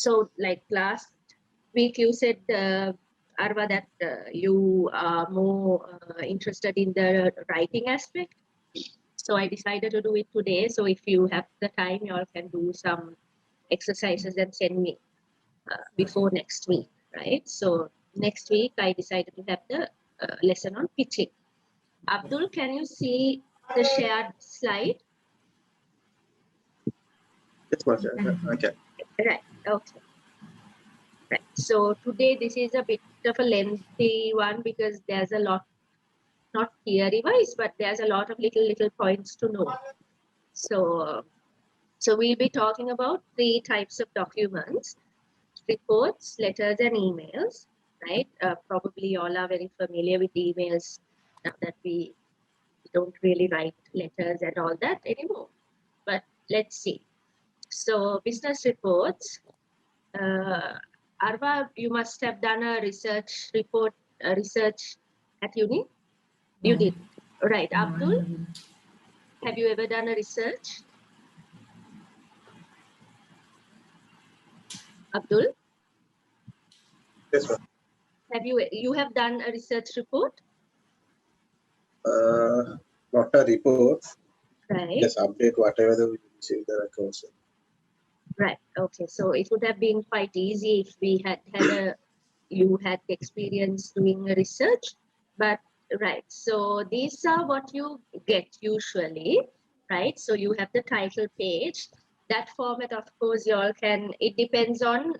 So like last week you said, Arva, that you are more interested in the writing aspect. So I decided to do it today. So if you have the time, you all can do some exercises and send me before next week, right? So next week I decided to have the lesson on pitching. Abdul, can you see the shared slide? Yes, Master. Okay. Right. Okay. Right. So today this is a bit of a lengthy one because there's a lot, not theory wise, but there's a lot of little points to know. So we'll be talking about 3 types of documents: reports, letters, and emails. Right. Probably all are very familiar with emails, now that we don't really write letters and all that anymore. But let's see. So business reports. Arva, you must have done a research report, research at uni. You did, right? Abdul, have you ever done a research? Abdul, Yes, ma'am. have you have done a research report? Not a report. Right. Just update whatever we receive the records. Right. Okay. So it would have been quite easy if we had you had experience doing a research, but right. So these are what you get usually, right? So you have the title page. That format, of course, you all can. It depends on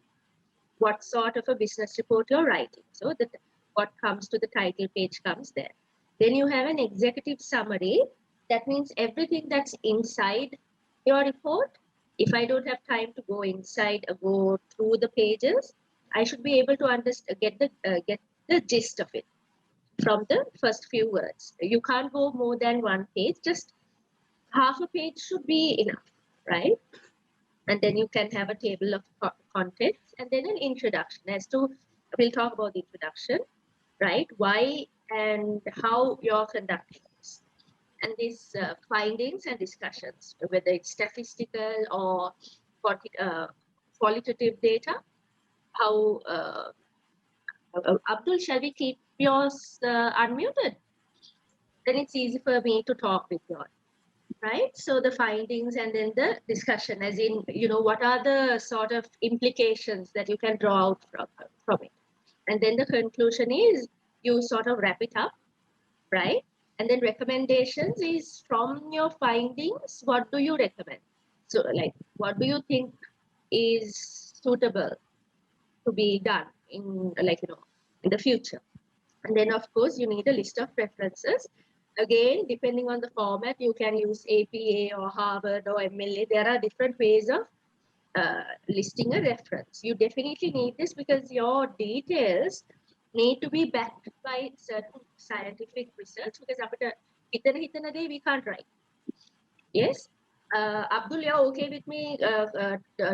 what sort of a business report you're writing. So that what comes to the title page comes there. Then you have an executive summary. That means everything that's inside your report. If I don't have time to go inside or go through the pages, I should be able to understand, get the gist of it from the first few words. You can't go more than 1 page. Just half a page should be enough, right? And then you can have a table of contents and then an introduction as to, we'll talk about the introduction, right? Why and how you're conducting this. And these findings and discussions, whether it's statistical or qualitative data, how, Abdul, shall we keep yours unmuted? Then it's easy for me to talk with you all. Right? So the findings and then the discussion, as in, what are the sort of implications that you can draw out from it. And then the conclusion is you sort of wrap it up, right? And then recommendations is from your findings, what do you recommend? So like, what do you think is suitable to be done in in the future? And then of course you need a list of references. Again, depending on the format, you can use APA or Harvard or MLA. There are different ways of listing a reference. You definitely need this because your details need to be backed by certain scientific research, because after hitana day we can't write. Yes? Abdul, you're okay with me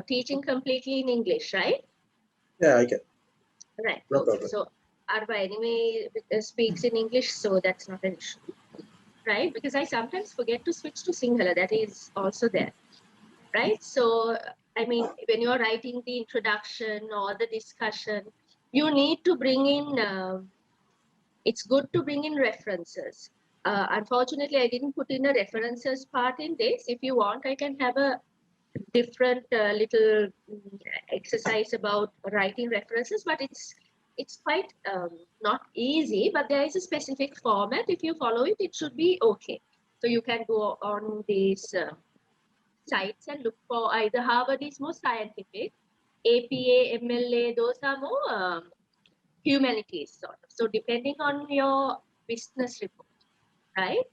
teaching completely in English, right? Yeah, I can. Right. No Okay. problem. So Arba anyway speaks in English, so that's not an issue. Right? Because I sometimes forget to switch to Sinhala. That is also there. Right? So, I mean, when you're writing the introduction or the discussion, you need to bring in, it's good to bring in references. Unfortunately, I didn't put in a references part in this. If you want, I can have a different little exercise about writing references, but it's quite not easy, but there is a specific format. If you follow it, it should be okay. So you can go on these sites and look for either Harvard is more scientific, APA, MLA, those are more humanities sort of. So depending on your business report, right,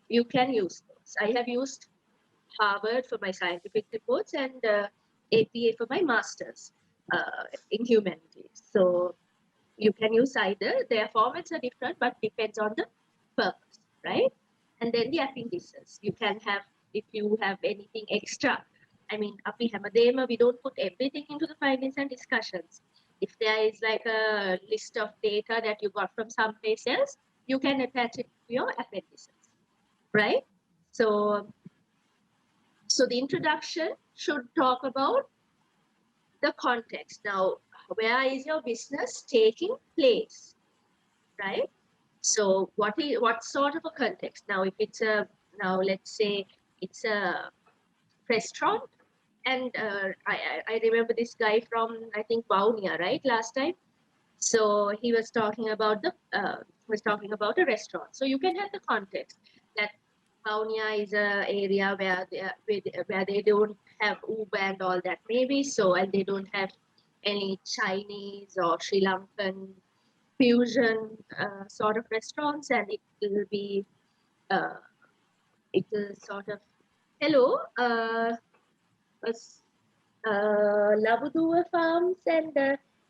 you can use those. I have used Harvard for my scientific reports and APA for my master's in humanities. So you can use either. Their formats are different, but depends on the purpose, right? And then the appendices. You can have, if you have anything extra. I mean, api hamadema, we don't put everything into the findings and discussions. If there is like a list of data that you got from someplace else, you can attach it to your appendices, right? So the introduction should talk about the context. Now, where is your business taking place, right? So what sort of a context? Now, if it's now let's say it's a restaurant, and I remember this guy from, I think, Baunia, right, last time. So he was talking about a restaurant. So you can have the context that Baunia is a area where they don't have Uber and all that, maybe so, and they don't have any Chinese or Sri Lankan fusion sort of restaurants, and uh, it will sort of, hello, Labuduwa Farms and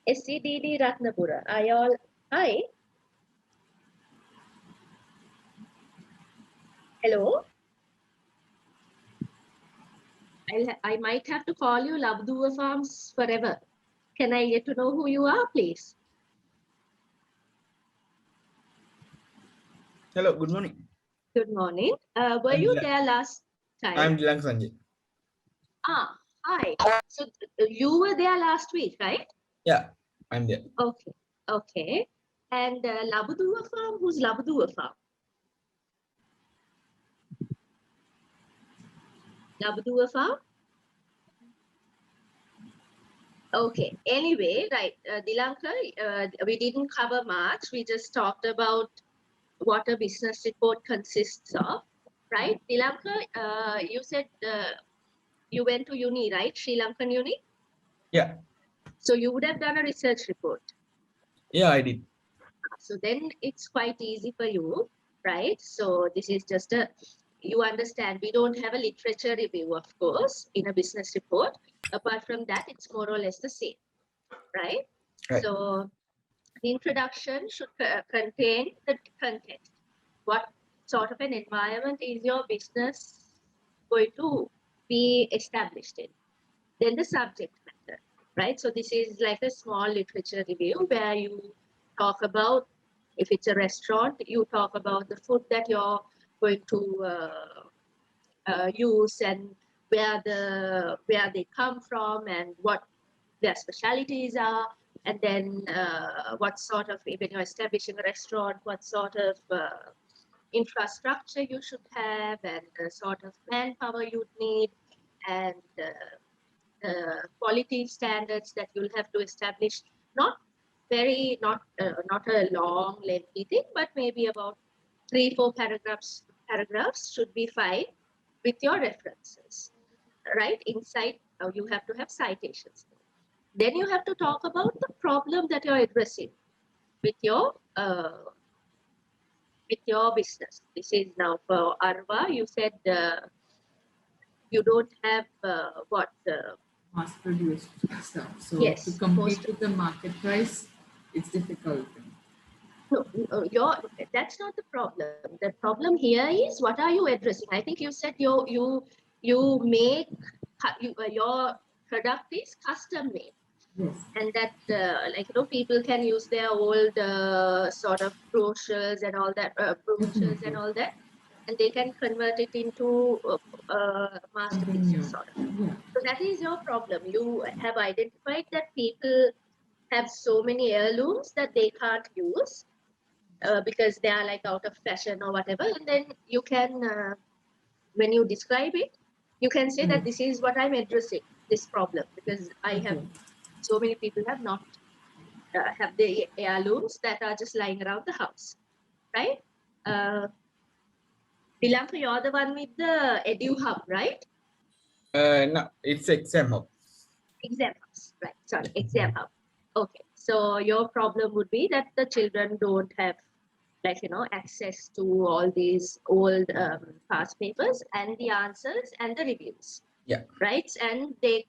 SCDD Ratnapura. Are y'all, hi, hello? I might have to call you Labuduwa Farms forever. Can I get to know who you are, please? Hello, good morning. Good morning. Were I'm you Dilan. there last time? I'm Dilan Sanjay. Ah, hi. So you were there last week, right? Yeah, I'm there. Okay, okay. And Labuduwa Farm, who's Labuduwa Farm? Labuduwa Farm? Okay, anyway, right, Dilanka, we didn't cover much. We just talked about what a business report consists of, right? Dilanka, you said you went to uni, right? Sri Lankan uni? Yeah, So you would have done a research report. yeah, I did. So then it's quite easy for you, right? So this is just you understand, we don't have a literature review, of course, in a business report. Apart from that, it's more or less the same, right? Right. So the introduction should contain the context. What sort of an environment is your business going to be established in? Then the subject matter, right? So this is like a small literature review where you talk about, if it's a restaurant, you talk about the food that you're going to use, and where they come from, and what their specialities are, and then what sort of, when you're establishing a restaurant, what sort of infrastructure you should have, and the sort of manpower you'd need, and quality standards that you'll have to establish. Not not a long, lengthy thing, but maybe about 3-4 paragraphs should be fine with your references, right? Inside, you have to have citations. Then you have to talk about the problem that you're addressing with your business. This is now for Arva. You said you don't have mass produced stuff. So yes, to compete with the market price, it's difficult. no, that's not the problem. The problem here is, what are you addressing? I think you said you make your product is custom made. Yes. And that people can use their old sort of brochures and all that, and all that, and they can convert it into masterpieces sort of. Yeah. So that is your problem. You have identified that people have so many heirlooms that they can't use because they are like out of fashion or whatever, and then you can when you describe it, you can say that this is what I'm addressing, this problem, because I have so many people have not have the heirlooms that are just lying around the house, right? Dilanka, you're the one with the Edu Hub, right? No, it's exam hub. Exam Hubs, right? Sorry, Exam Hub. Okay, so your problem would be that the children don't have, access to all these old past papers and the answers and the reviews. Yeah. Right, and they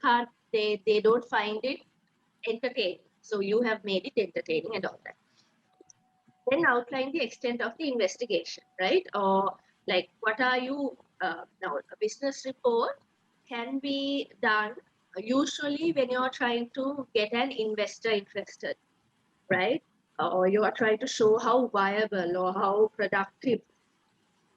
don't find it entertaining. So you have made it entertaining and all that. Then outline the extent of the investigation, right? Or like, what are you, now a business report can be done usually when you're trying to get an investor interested, right? Or you are trying to show how viable or how productive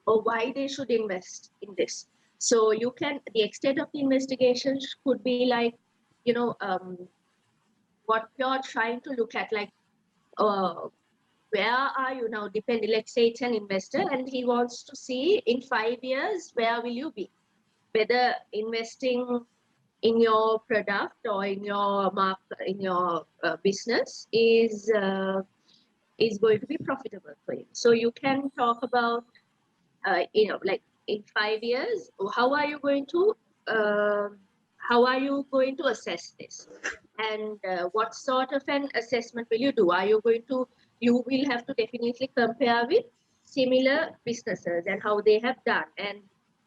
or why they should invest in this. So the extent of the investigation could be like, what you're trying to look at, like, where are you now? Depending, let's say it's an investor and he wants to see in 5 years, where will you be? Whether investing in your product or in your business is going to be profitable for you. So you can talk about, like in 5 years, how are you going to assess this? And what sort of an assessment will you do? You will have to definitely compare with similar businesses and how they have done. And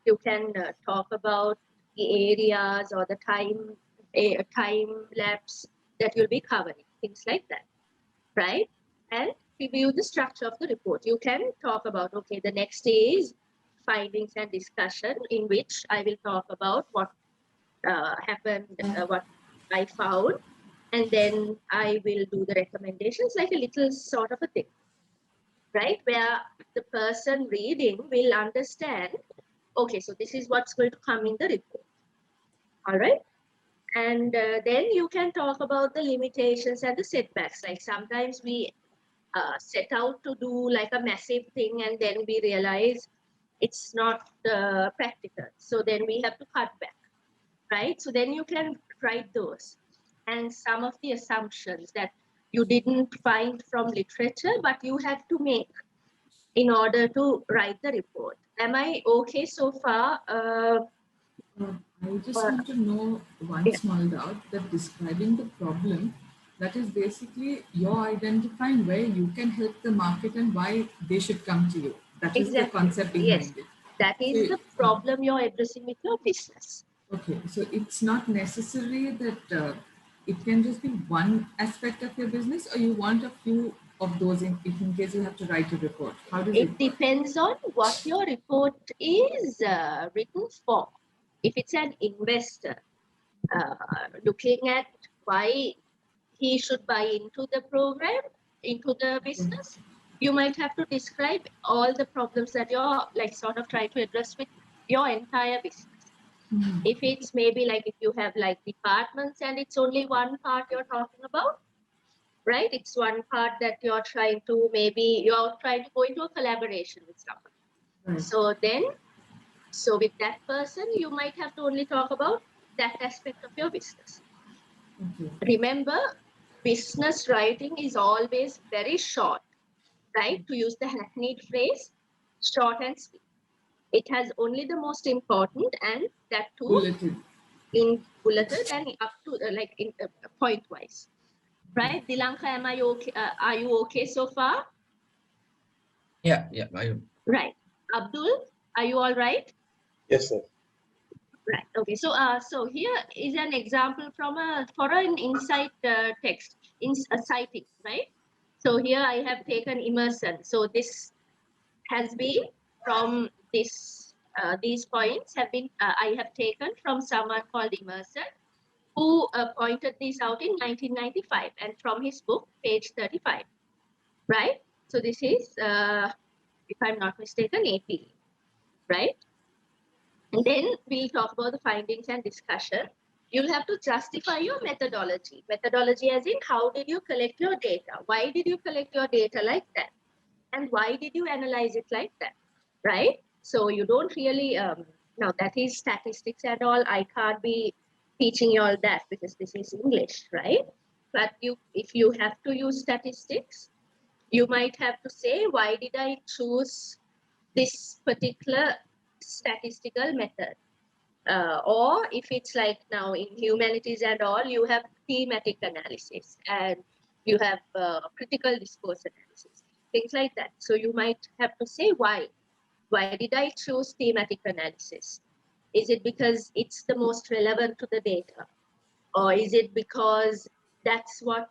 you can talk about the areas or the time lapse that you'll be covering, things like that, right? And review the structure of the report. You can talk about, okay, the next day is findings and discussion, in which I will talk about what happened, what I found, and then I will do the recommendations, like a little sort of a thing, right? Where the person reading will understand, okay, so this is what's going to come in the report, all right? And then you can talk about the limitations and the setbacks. Like sometimes we set out to do like a massive thing and then we realize it's not practical. So then we have to cut back, right? So then you can write those. And some of the assumptions that you didn't find from literature, but you had to make in order to write the report. Am I okay so far? I just want to know one Yeah. small doubt, that describing the problem, that is basically you're identifying where you can help the market and why they should come to you. That is the Exactly. concept Yes. behind it. That is So, the problem you're addressing with your business. okay, so it's not necessary that it can just be one aspect of your business, or you want a few of those in case you have to write a report. How does it It work? depends on what your report is written for. If it's an investor looking at why he should buy into the program, into the business, you might have to describe all the problems that you're like sort of trying to address with your entire business. Mhm. If it's maybe like if you have like departments and it's only one part you're talking about, right? It's one part that you're trying to go into a collaboration with someone. Right. So with that person, you might have to only talk about that aspect of your business. Okay. Remember, business writing is always very short, right? To use the hackneyed phrase, short and sweet. It has only the most important, and that too Bulleted. in bulleted and up to point wise, right? Dilanka, are you okay so far? Yeah. Right. Abdul, are you all right? Yes, sir. Right. Okay. So here is an example for an insight text in a citing, right? So here I have taken immersion. So this has been from these points have been I have taken from someone called Emerson, who pointed this out in 1995, and from his book, page 35, right? So this is, if I'm not mistaken, AP, right? And then we'll talk about the findings and discussion. You'll have to justify your methodology. Methodology as in, how did you collect your data? Why did you collect your data like that? And why did you analyze it like that, right? So you don't really, now that is statistics and all. I can't be teaching you all that because this is English, right? But if you have to use statistics, you might have to say, why did I choose this particular statistical method? Or if it's like now in humanities and all, you have thematic analysis and you have critical discourse analysis, things like that. So you might have to say why. Why did I choose thematic analysis? Is it because it's the most relevant to the data? Or is it because that's what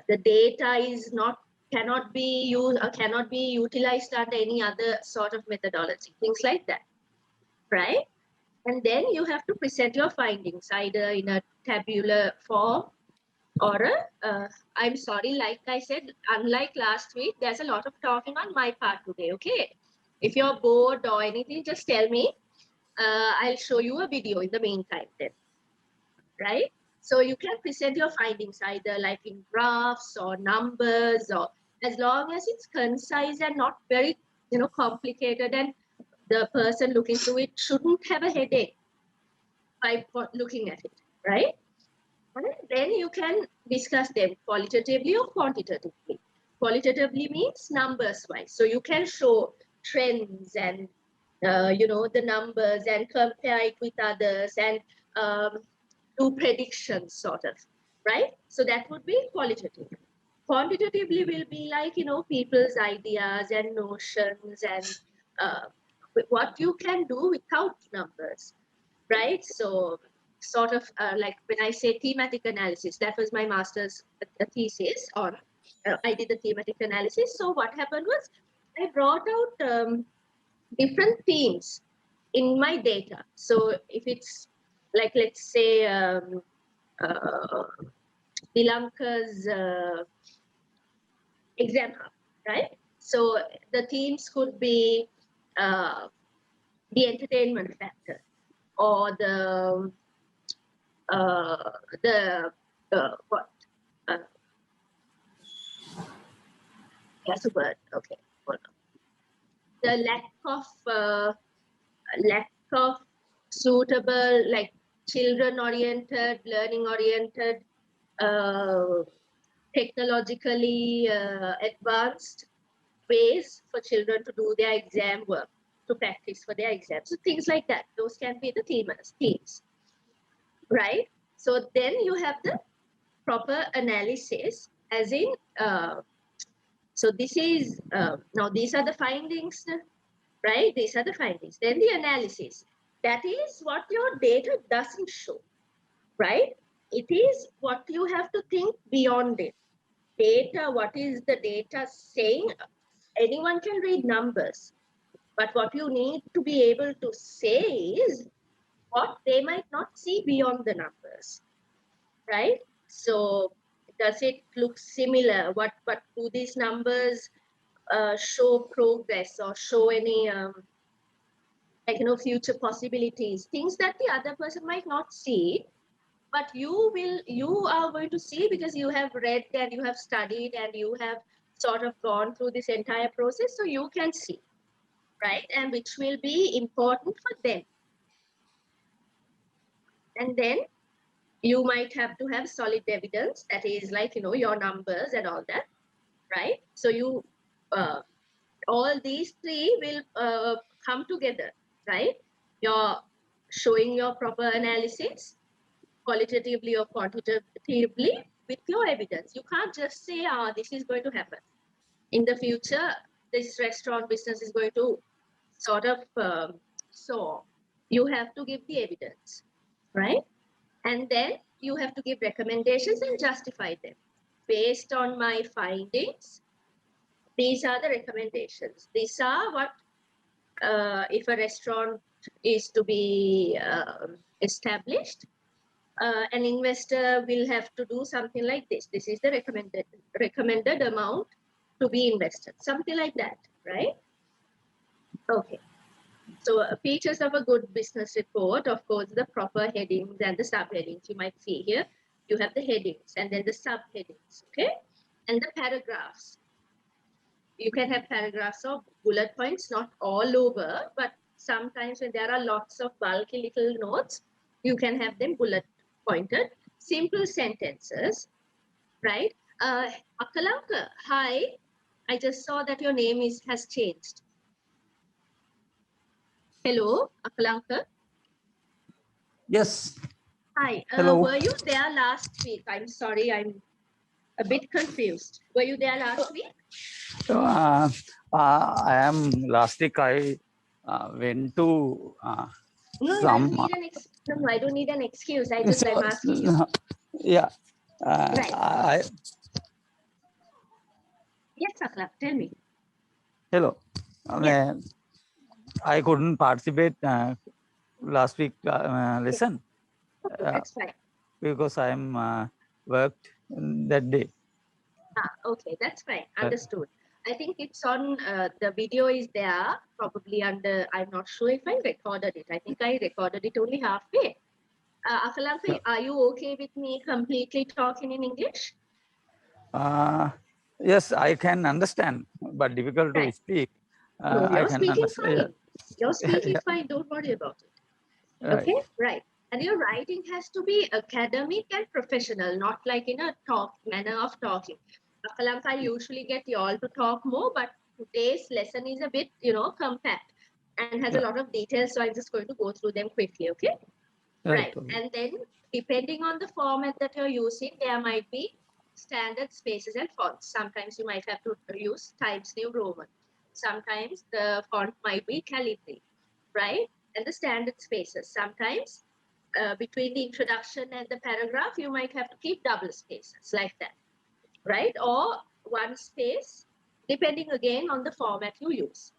the data is not cannot be used or cannot be utilized under any other sort of methodology, things like that, right? And then you have to present your findings either in a tabular form or I'm sorry, like I said, unlike last week, there's a lot of talking on my part today, okay? If you're bored or anything, just tell me. I'll show you a video in the meantime then, right? So you can present your findings either like in graphs or numbers, or as long as it's concise and not very, complicated, and the person looking through it shouldn't have a headache by looking at it, right? And then you can discuss them qualitatively or quantitatively. Qualitatively means numbers wise. So you can show trends and, the numbers and compare it with others and do predictions sort of, right? So that would be qualitative. Quantitatively will be like, people's ideas and notions and what you can do without numbers, right? So sort of like when I say thematic analysis, that was my master's thesis on, I did the thematic analysis. So what happened was I brought out different themes in my data. So if it's like, let's say, Sri Lanka's exam hub, right? So the themes could be the entertainment factor, or the what? That's a word. Okay, hold on. The lack of suitable, like children-oriented, learning-oriented, technologically advanced ways for children to do their exam work, to practice for their exams. So things like that. Those can be the themes, right? So then you have the proper analysis, as in, so this is, now these are the findings, right? These are the findings. Then the analysis. That is what your data doesn't show, right? It is what you have to think beyond it. Data, what is the data saying? Anyone can read numbers, but what you need to be able to say is what they might not see beyond the numbers, right? So does it look similar? What do these numbers show progress or show any like, future possibilities, things that the other person might not see, but you are going to see because you have read and you have studied and you have sort of gone through this entire process, so you can see, right? And which will be important for them. And then you might have to have solid evidence, that is like, your numbers and all that, right? So you all these three will come together, right? You're showing your proper analysis, qualitatively or quantitatively, with your evidence. You can't just say, this is going to happen. In the future, this restaurant business is going to sort of soar. You have to give the evidence, right? And then you have to give recommendations and justify them. Based on my findings, these are the recommendations. These are what, if a restaurant is to be established, an investor will have to do something like this. This is the recommended amount to be invested, something like that, right? Okay. So features of a good business report, of course, the proper headings and the subheadings. You might see here, you have the headings and then the subheadings, okay? And the paragraphs. You can have paragraphs or bullet points, not all over, but sometimes when there are lots of bulky little notes, you can have them bullet pointed. Simple sentences, right? Akalanka, hi. I just saw that your name has changed. Hello, Akalanka. Yes. Hi. Hello. Were you there last week? I'm sorry, I'm a bit confused. Were you there last week? I am last week. I went to No, some. I don't need an excuse. I'm asking you. Yeah. Right. Yes, Akla, tell me. Hello. Yes. I couldn't participate last week lesson. That's fine. Because I am worked that day. Okay, that's fine. Understood. I think it's on, the video is there, probably under, I'm not sure if I recorded it. I think I recorded it only halfway. Akalanka, are you okay with me completely talking in English? Yes, I can understand, but difficult to Right. speak. No, I you're can speaking understand. fine. You're speaking Yeah, fine. Don't worry about it. right. Okay, right. And your writing has to be academic and professional, not like in a talk manner of talking. Akalanka, I usually get you all to talk more, but today's lesson is a bit, compact and has a Yeah, lot of details. So I'm just going to go through them quickly. Okay. right. Right. And then depending on the format that you're using, there might be standard spaces and fonts. Sometimes you might have to use Times New Roman. Sometimes the font might be calligraphy, right? And the standard spaces. Sometimes between the introduction and the paragraph, you might have to keep double spaces like that, right? Or one space, depending again on the format you use.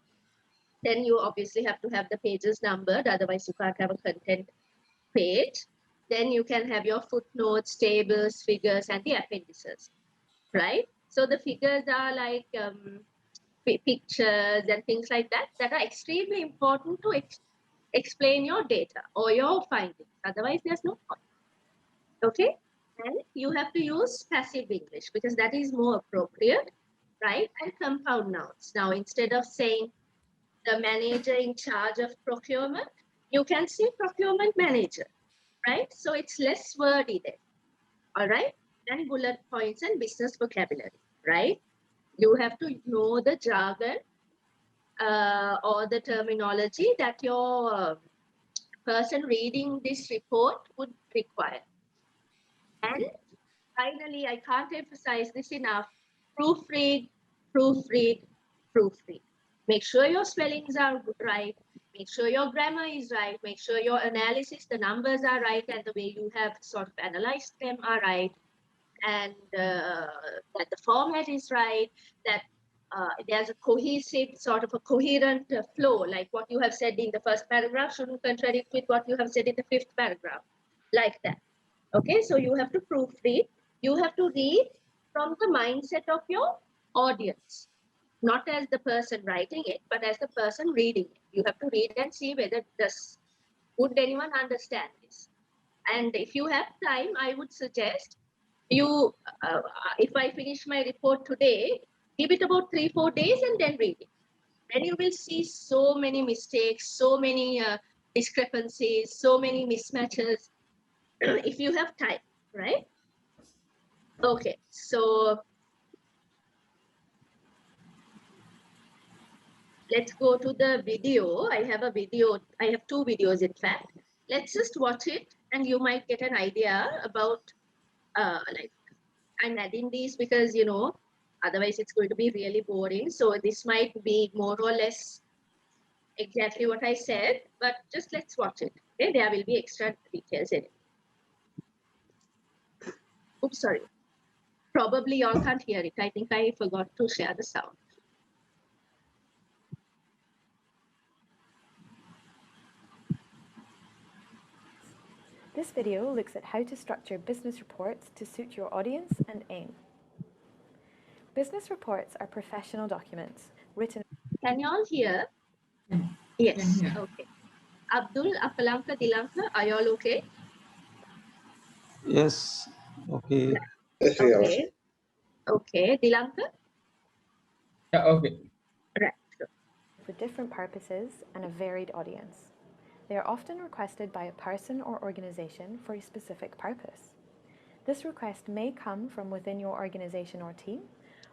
Then you obviously have to have the pages numbered, otherwise you can't have a content page. Then you can have your footnotes, tables, figures, and the appendices, right? So the figures are like pictures and things like that that are extremely important to explain your data or your findings. Otherwise, there's no point. Okay? And you have to use passive English because that is more appropriate, right? And compound nouns. Now, instead of saying the manager in charge of procurement, you can say procurement manager, right? So it's less wordy there, all right? And bullet points and business vocabulary, right? You have to know the jargon or the terminology that your person reading this report would require. And finally, I can't emphasize this enough, proofread, proofread, proofread. Make sure your spellings are right. Make sure your grammar is right. Make sure your analysis, the numbers are right, and the way you have sort of analyzed them are right. And that the format is right, that there's a cohesive, sort of a coherent flow, like what you have said in the first paragraph shouldn't contradict with what you have said in the fifth paragraph, like that. Okay, so you have to proofread. You have to read from the mindset of your audience, not as the person writing it, but as the person reading it. You have to read and see whether would anyone understand this. And if you have time, I would suggest you, if I finish my report today, give it about 3-4 days and then read it. Then you will see so many mistakes, so many discrepancies, so many mismatches, if you have time, right? Okay, so let's go to the video. I have a video, I have 2 videos in fact. Let's just watch it and you might get an idea about, like, I'm adding these because, otherwise it's going to be really boring. So this might be more or less exactly what I said, but just let's watch it. Okay, there will be extra details in it. Oops, sorry. Probably y'all can't hear it. I think I forgot to share the sound. This video looks at how to structure business reports to suit your audience and aim. Business reports are professional documents written. Can you all hear? Can Yes. hear. Okay. Abdul, Akalanka, Dilanka, are you all okay? Yes. Okay. Yes, we are. Okay. Okay. Dilanka? Yeah, okay. Right. For different purposes and a varied audience. They are often requested by a person or organization for a specific purpose. This request may come from within your organization or team,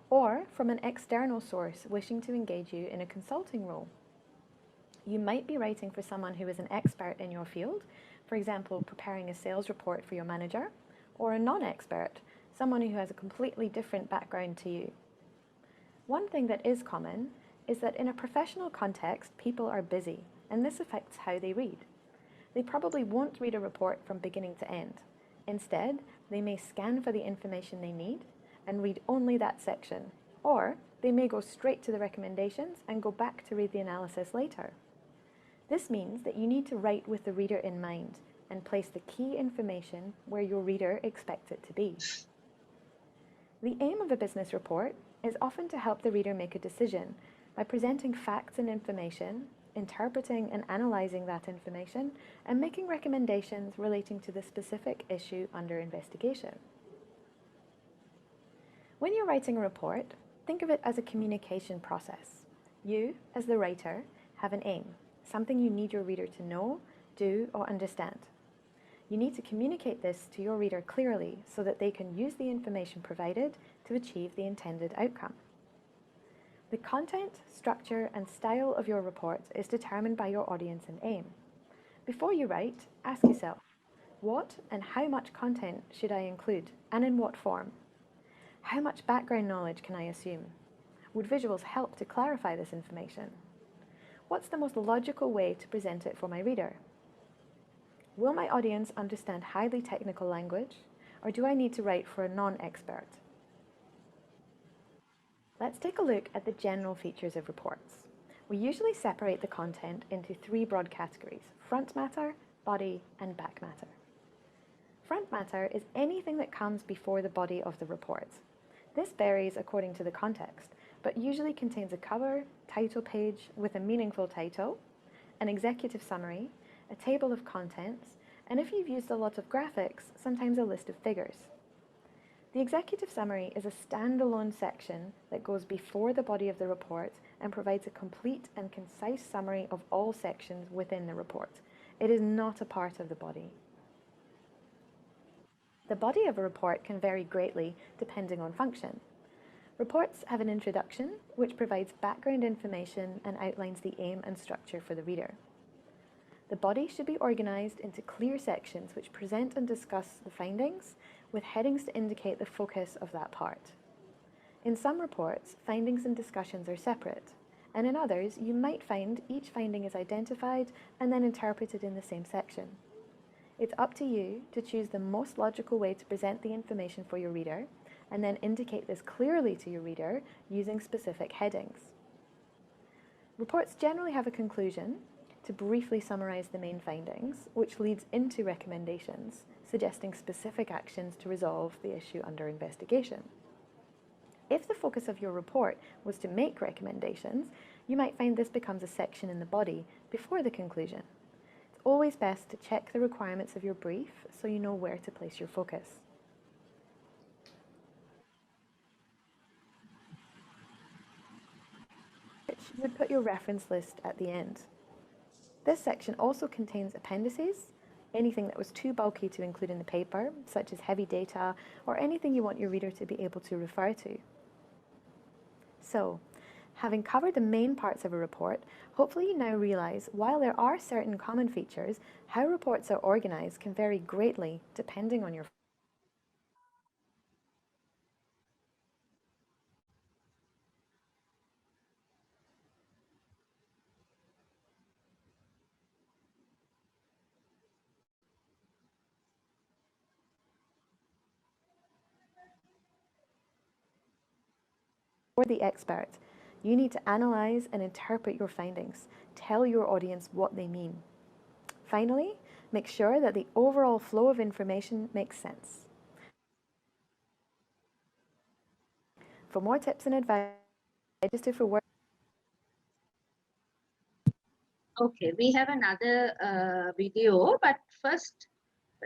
or from an external source wishing to engage you in a consulting role. You might be writing for someone who is an expert in your field, for example, preparing a sales report for your manager, or a non-expert, someone who has a completely different background to you. One thing that is common is that in a professional context, people are busy, and this affects how they read. They probably won't read a report from beginning to end. Instead, they may scan for the information they need and read only that section, or they may go straight to the recommendations and go back to read the analysis later. This means that you need to write with the reader in mind and place the key information where your reader expects it to be. The aim of a business report is often to help the reader make a decision by presenting facts and information interpreting and analysing that information and making recommendations relating to the specific issue under investigation. When you're writing a report, think of it as a communication process. You, as the writer, have an aim, something you need your reader to know, do, or understand. You need to communicate this to your reader clearly so that they can use the information provided to achieve the intended outcome. The content, structure, and style of your report is determined by your audience and aim. Before you write, ask yourself, what and how much content should I include, and in what form? How much background knowledge can I assume? Would visuals help to clarify this information? What's the most logical way to present it for my reader? Will my audience understand highly technical language, or do I need to write for a non-expert? Let's take a look at the general features of reports. We usually separate the content into three broad categories: front matter, body, and back matter. Front matter is anything that comes before the body of the report. This varies according to the context, but usually contains a cover, title page with a meaningful title, an executive summary, a table of contents, and if you've used a lot of graphics, sometimes a list of figures. The executive summary is a standalone section that goes before the body of the report and provides a complete and concise summary of all sections within the report. It is not a part of the body. The body of a report can vary greatly depending on function. Reports have an introduction, which provides background information and outlines the aim and structure for the reader. The body should be organised into clear sections which present and discuss the findings, with headings to indicate the focus of that part. In some reports, findings and discussions are separate, and in others, you might find each finding is identified and then interpreted in the same section. It's up to you to choose the most logical way to present the information for your reader, and then indicate this clearly to your reader using specific headings. Reports generally have a conclusion to briefly summarise the main findings, which leads into recommendations, suggesting specific actions to resolve the issue under investigation. If the focus of your report was to make recommendations, you might find this becomes a section in the body before the conclusion. It's always best to check the requirements of your brief so you know where to place your focus. You would put your reference list at the end. This section also contains appendices, anything that was too bulky to include in the paper, such as heavy data, or anything you want your reader to be able to refer to. So, having covered the main parts of a report, hopefully you now realise, while there are certain common features, how reports are organised can vary greatly depending on your For the expert, you need to analyse and interpret your findings. Tell your audience what they mean. Finally, make sure that the overall flow of information makes sense. For more tips and advice, register for work. Okay, we have another video, but first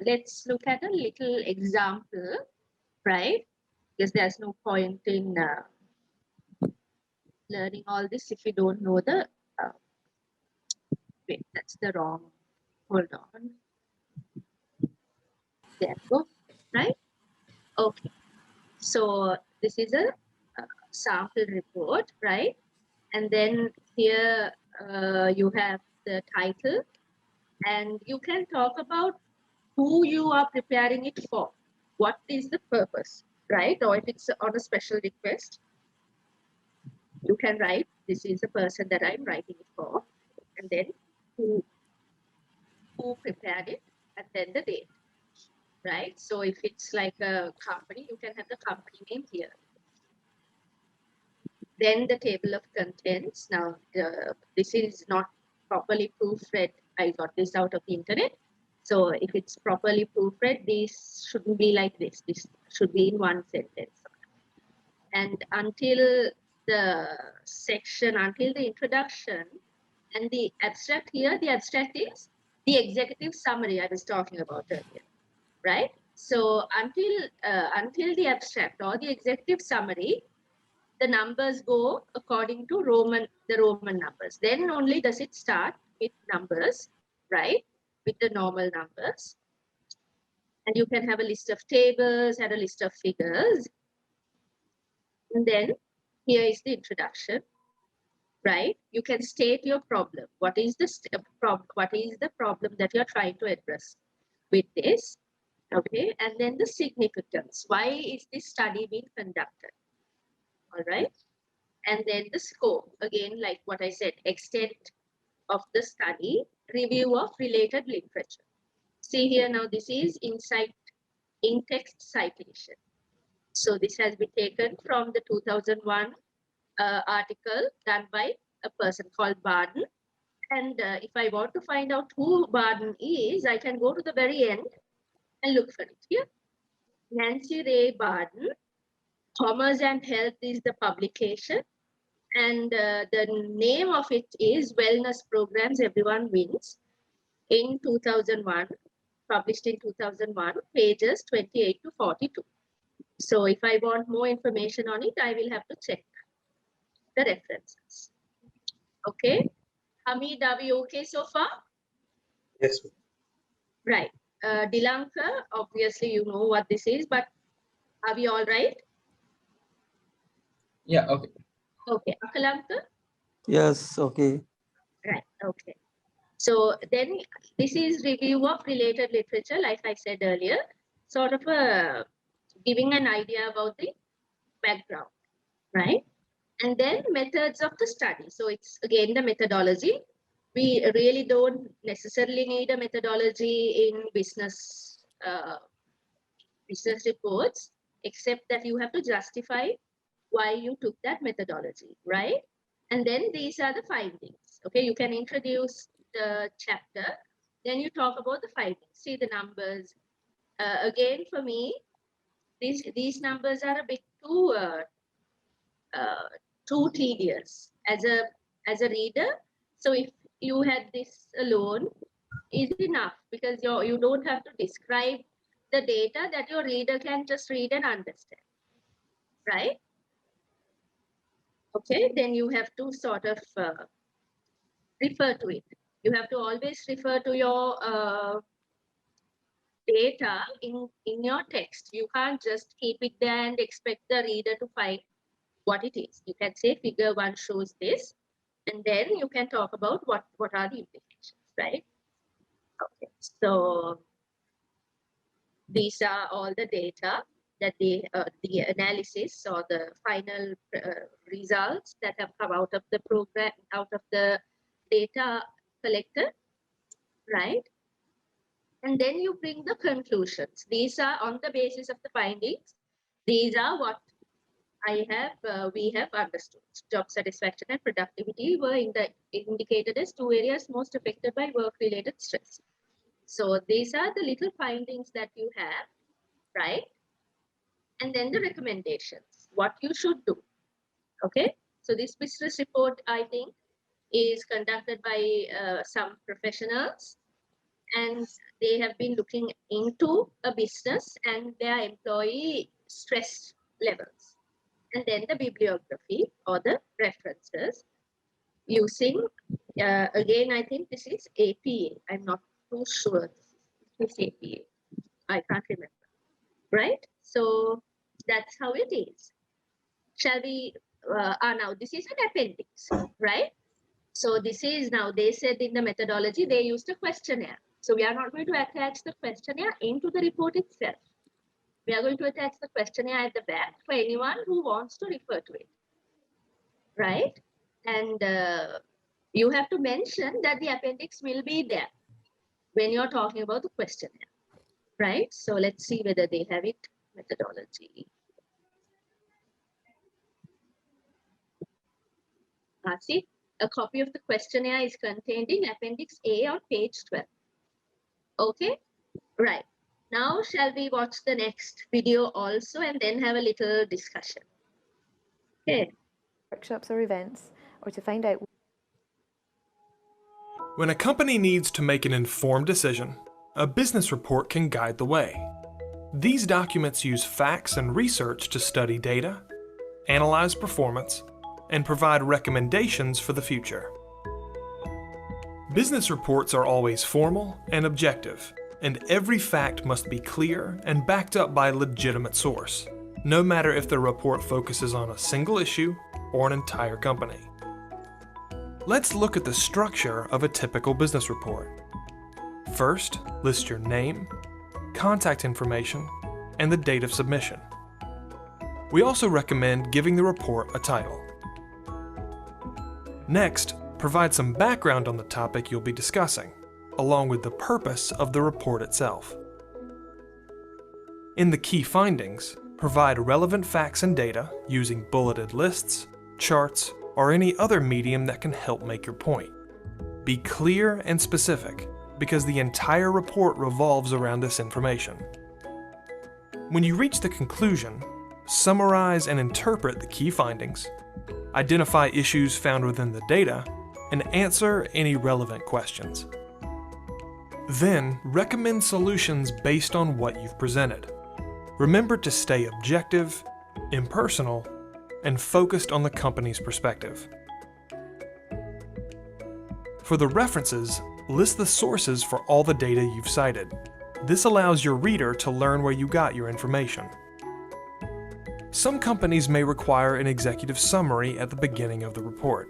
let's look at a little example, right? Because there's no point in learning all this if you don't know the, wait, that's the wrong, hold on. There we go, right? Okay, so this is a sample report, right? And then here you have the title, and you can talk about who you are preparing it for. What is the purpose, right? Or if it's on a special request, you can write, this is the person that I'm writing it for, and then who prepared it, and then the date, right? So if it's like a company, you can have the company name here. Then the table of contents. Now, this is not properly proofread. I got this out of the internet. So if it's properly proofread, this shouldn't be like this. This should be in one sentence. And until the section, until the introduction, And the abstract here, the abstract is the executive summary I was talking about earlier, right? So until the abstract or the executive summary, the numbers go according to the Roman numbers. Then only does it start with numbers, right? With the normal numbers. And you can have a list of tables and a list of figures. And then here is the introduction, right? You can state your problem. What is the problem that you're trying to address with this? Okay, and then the significance. Why is this study being conducted? All right. And then the scope, again, like what I said, extent of the study, review of related literature. See here now, this is in-text citation. So this has been taken from the 2001 article done by a person called Barden. And if I want to find out who Barden is, I can go to the very end and look for it here. Nancy Ray Barden, Commerce and Health is the publication. And the name of it is Wellness Programs Everyone Wins in 2001, published in 2001, pages 28 to 42. So if I want more information on it, I will have to check the references. Okay. Hamid, are we okay so far? Yes. Right. Dilanka, obviously you know what this is, but are we all right? Yeah, okay. Okay. Akalanka? Yes, okay. Right. Okay. So then this is review of related literature, like I said earlier, sort of giving an idea about the background, right? And then methods of the study. So it's again the methodology. We really don't necessarily need a methodology in business reports, except that you have to justify why you took that methodology, right? And then these are the findings. Okay, you can introduce the chapter, then you talk about the findings. See the numbers. Again, for me, these numbers are a bit too tedious as a reader. So if you had this alone, is enough, because you don't have to describe the data, that your reader can just read and understand, right? Okay, then you have to sort of refer to it. You have to always refer to your data in your text. You can't just keep it there and expect the reader to find what it is. You can say figure 1 shows this, and then you can talk about what are the implications, right? Okay, so these are all the data that the analysis or the final results that have come out of the program, out of the data collected, right? And then you bring the conclusions. These are on the basis of the findings. These are what we have understood. Job satisfaction and productivity were indicated as 2 areas most affected by work-related stress. So these are the little findings that you have, right? And then the recommendations, what you should do. Okay, so this business report, I think, is conducted by some professionals, and they have been looking into a business and their employee stress levels. And then the bibliography or the references using, again, I think this is APA. I'm not too sure. This is APA. I can't remember, right? So that's how it is. Shall we, now this is an appendix, right? So this is now, they said in the methodology, they used a questionnaire. So we are not going to attach the questionnaire into the report itself. We are going to attach the questionnaire at the back for anyone who wants to refer to it, right? And you have to mention that the appendix will be there when you're talking about the questionnaire, right? So let's see whether they have it, methodology. See, a copy of the questionnaire is contained in Appendix A on page 12. Okay, right. Now, shall we watch the next video also and then have a little discussion? Okay. Workshops or events, or to find out When a company needs to make an informed decision, a business report can guide the way. These documents use facts and research to study data, analyze performance, and provide recommendations for the future. Business reports are always formal and objective, and every fact must be clear and backed up by a legitimate source, no matter if the report focuses on a single issue or an entire company. Let's look at the structure of a typical business report. First, list your name, contact information, and the date of submission. We also recommend giving the report a title. Next, provide some background on the topic you'll be discussing, along with the purpose of the report itself. In the key findings, provide relevant facts and data using bulleted lists, charts, or any other medium that can help make your point. Be clear and specific, because the entire report revolves around this information. When you reach the conclusion, summarize and interpret the key findings, identify issues found within the data, and answer any relevant questions. Then, recommend solutions based on what you've presented. Remember to stay objective, impersonal, and focused on the company's perspective. For the references, list the sources for all the data you've cited. This allows your reader to learn where you got your information. Some companies may require an executive summary at the beginning of the report.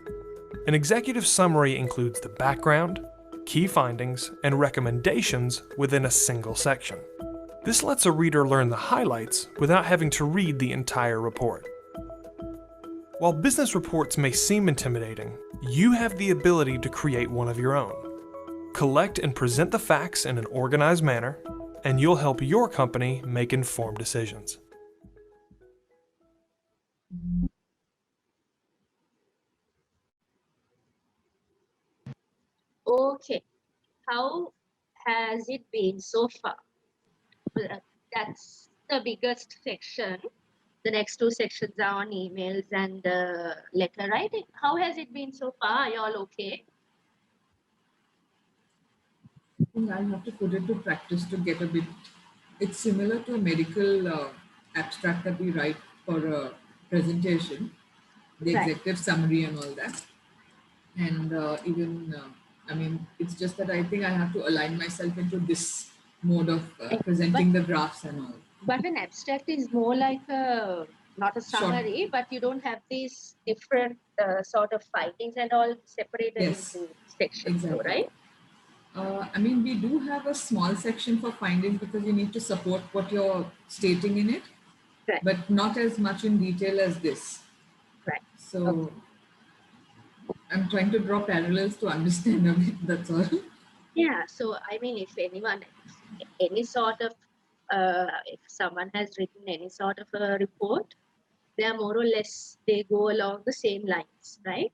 An executive summary includes the background, key findings, and recommendations within a single section. This lets a reader learn the highlights without having to read the entire report. While business reports may seem intimidating, you have the ability to create one of your own. Collect and present the facts in an organized manner, and you'll help your company make informed decisions. Okay, how has it been so far? Well, that's the biggest section. The next two sections are on emails and letter writing. How has it been so far? Are you all okay? I think I'll have to put it to practice to get a bit. It's similar to a medical abstract that we write for a presentation, the Right. executive summary and all that. And I mean, it's just that I think I have to align myself into this mode of presenting the graphs and all. But an abstract is more like a, not a summary, but you don't have these different sort of findings and all separated Yes, into sections, exactly. though, right? I mean, we do have a small section for findings because you need to support what you're stating in it, Right. but not as much in detail as this. Right. So Okay. I'm trying to draw parallels to understand a bit, that's all. Yeah, so I mean, if anyone, any sort of, if someone has written any sort of a report, they are more or less, they go along the same lines, right?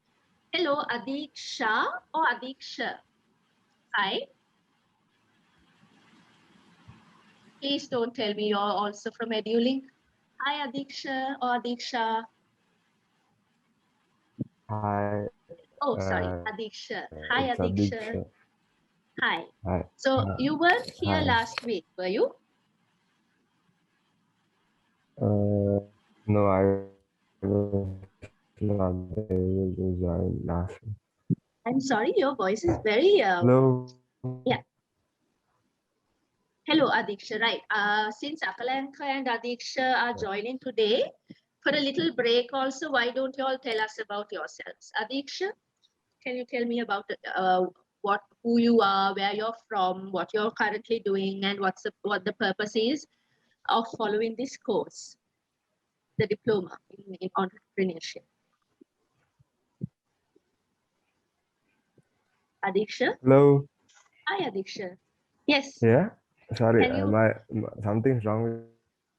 Hello, Adiksha or Adiksha? Hi. Please don't tell me you're also from Edulink. Hi, Adiksha or Adiksha. Hi, Oh, sorry, Adiksha. Hi, it's Adiksha. Adiksha. Hi. Hi. So you weren't here Hi. last week, were you? No, I was not able to join last week. I'm sorry, your voice is very, Hello. yeah. Hello, Adiksha. Right. Since Akalanka and Adiksha are joining today, for a little break also, why don't you all tell us about yourselves? Adiksha, can you tell me about who you are, where you're from, what you're currently doing, and what the purpose is of following this course, the diploma in entrepreneurship? Adiksha? Hello. Hi, Adiksha. Yes. Yeah. Sorry, Can you? something's wrong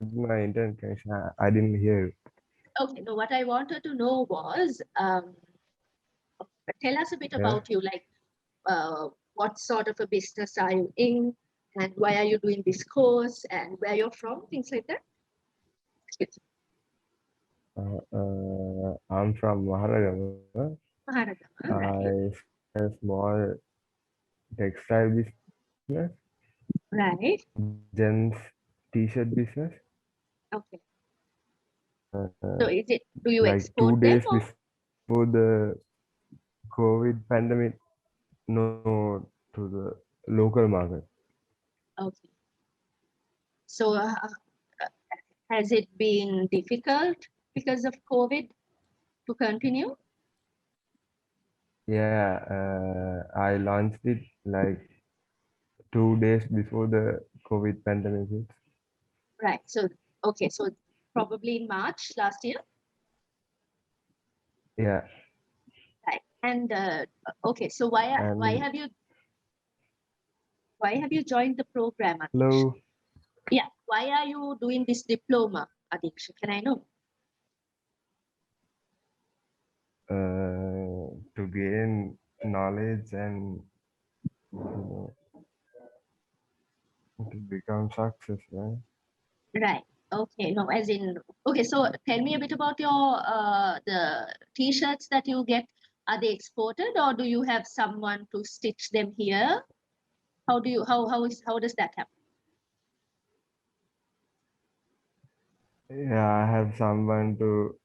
with my internet connection. I didn't hear you. Okay. No, what I wanted to know was, tell us a bit about you, like what sort of a business are you in, and why are you doing this course, and where you're from, things like that. I'm from Maharagama. Maharagama, right. I a small textile business, Right. gents t-shirt business. Okay. Uh, So do you like 2 export them days or? before the COVID pandemic, no, to the local market. Okay. So has it been difficult because of COVID to continue? Yeah, I launched it like 2 days before the COVID pandemic hit. Right. So, okay. So probably in March last year. Yeah, Right. And okay. So why and have you joined the program, Adiksha? hello, Yeah. Why are you doing this diploma, Adiksha? Can I know? to gain knowledge and you know, to become success, right? Right. Okay. No, as in, okay. So tell me a bit about your the t-shirts that you get. Are they exported or do you have someone to stitch them here? How do you how does that happen? Yeah, I have someone to.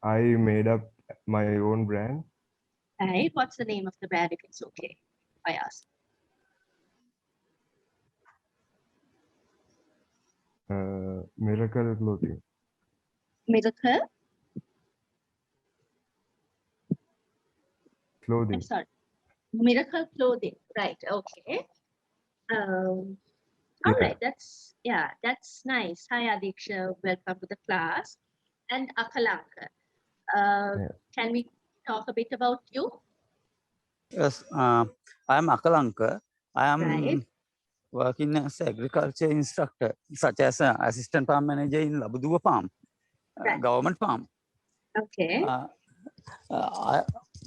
I made up my own brand. Right. What's the name of the brand if it's okay? I ask. Miracle Clothing. Miracle. I'm Clothing. sorry. Miracle Clothing. Right. Okay. All Yeah. right. That's nice. Hi Adiksha. Welcome to the class. And Akalanka. Yeah. Can we talk a bit about you? Yes, I am Akalanka. I Right. am working as an agriculture instructor, such as an assistant farm manager in Labuduwa farm, Right. government farm. Okay.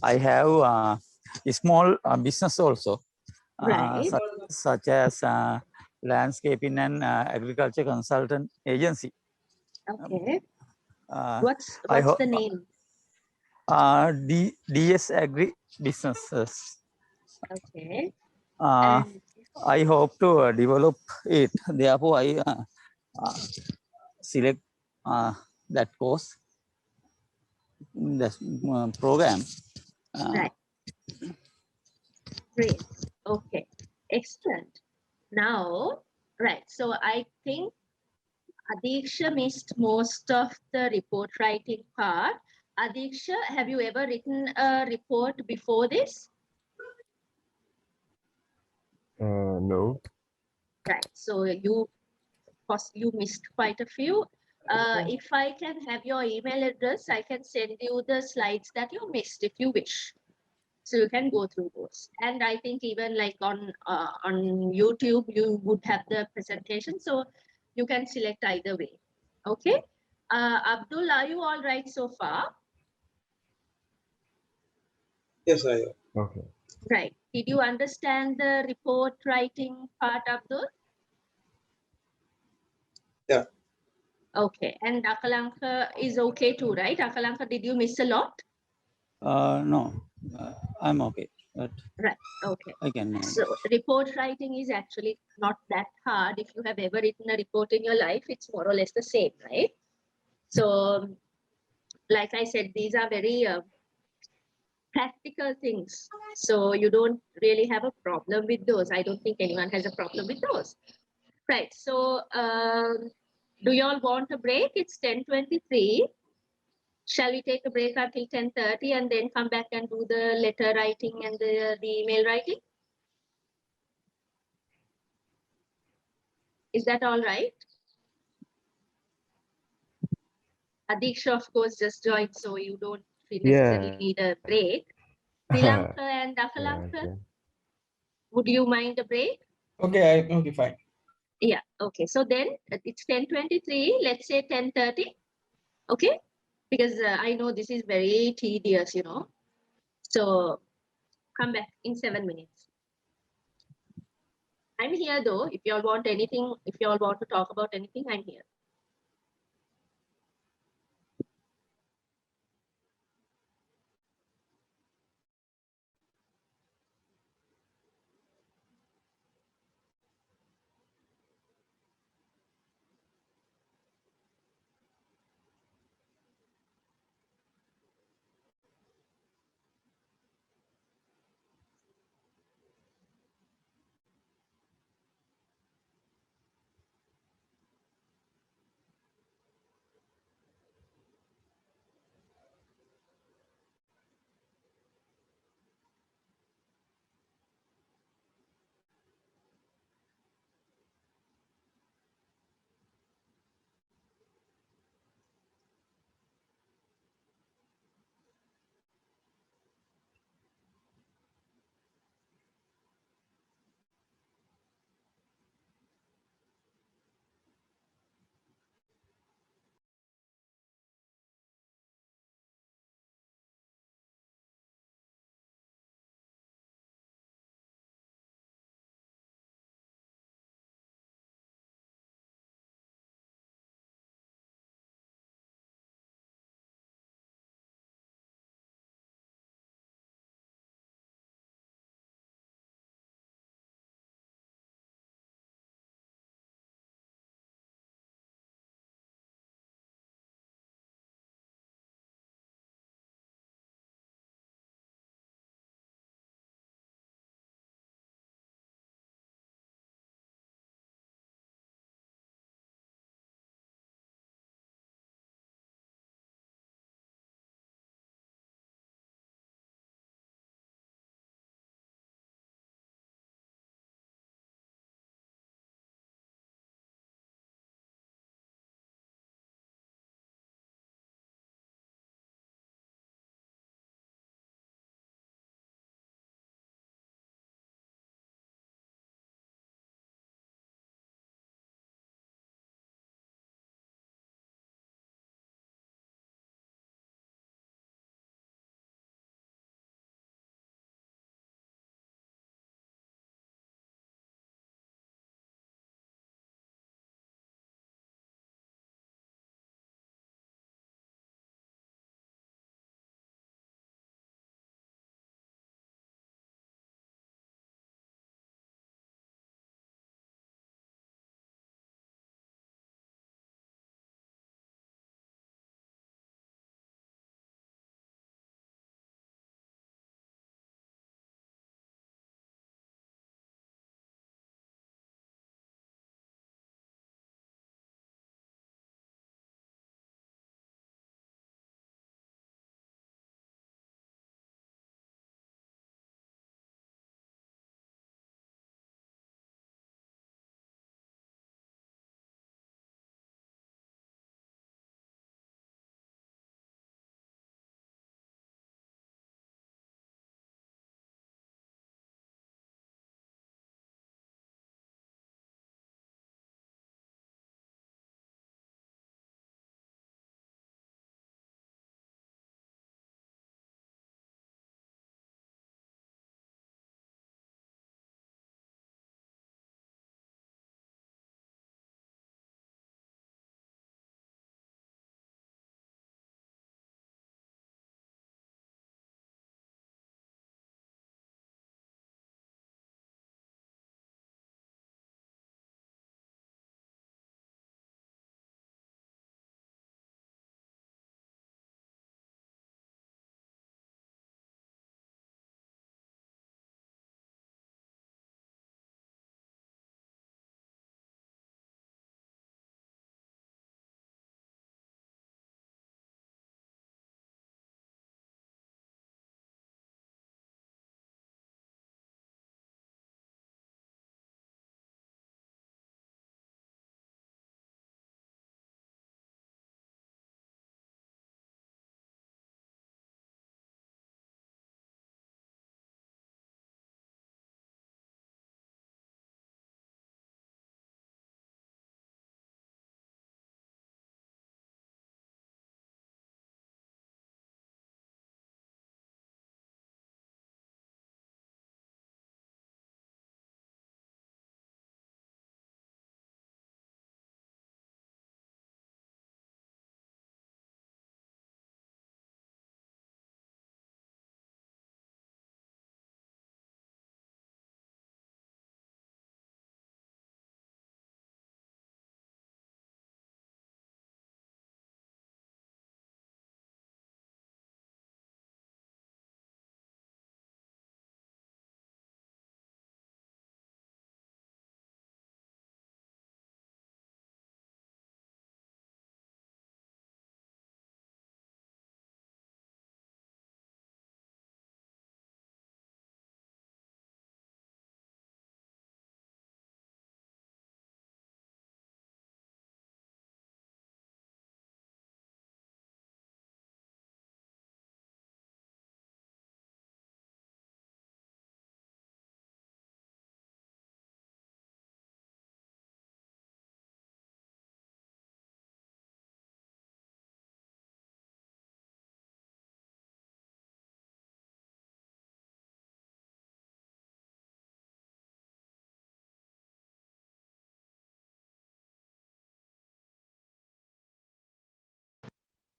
I have a small business also, Right. such as landscaping and agriculture consultant agency. Okay. Uh, What's I hope the name? DS Agri Businesses. Okay. Uh, And I hope to develop it. Therefore, I select that course in the program. right. Great. Okay. Excellent. Now, right. So I think Adiksha missed most of the report writing part. Adiksha, have you ever written a report before this? No. Right. So you missed quite a few. If I can have your email address, I can send you the slides that you missed if you wish. So you can go through those. And I think even like on YouTube, you would have the presentation. So you can select either way. Okay. Abdul, are you all right so far? Yes, I am. Okay. Right. Did you understand the report writing part, Abdul? Yeah. Okay. And Akalanka is okay too, right? Akalanka, did you miss a lot? No, I'm okay. But Right. Okay. I can manage. So report writing is actually not that hard. If you have ever written a report in your life, it's more or less the same, right? So, like I said, these are very practical things. So you don't really have a problem with those. I don't think anyone has a problem with those. Right. So do you all want a break? It's 10:23. Shall we take a break until 10:30 and then come back and do the letter writing and the email writing? Is that all right? Adiksha, of course, just joined, so you don't necessarily Yeah. need a break. Nilanka and Yeah, Akalanka, okay. would you mind a break? Okay, okay, fine. Yeah, okay. So then it's 10:23, let's say 10:30, okay? Because I know this is very tedious, you know. So come back in 7 minutes. I'm here though. If you all want anything, if you all want to talk about anything, I'm here.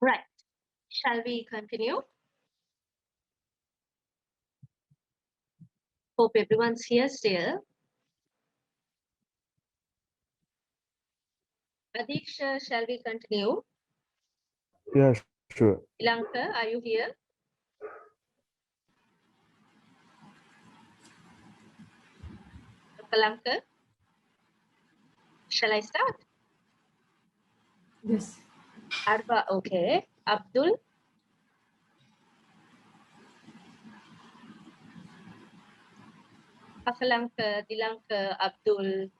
Right. Shall we continue? Hope everyone's here still. Adiksha, shall we continue? Yeah, sure. Lanka, are you here? Lanka, shall I start? Yes. Arba, okay. Abdul, Akalanka, Dilanka, Abdul.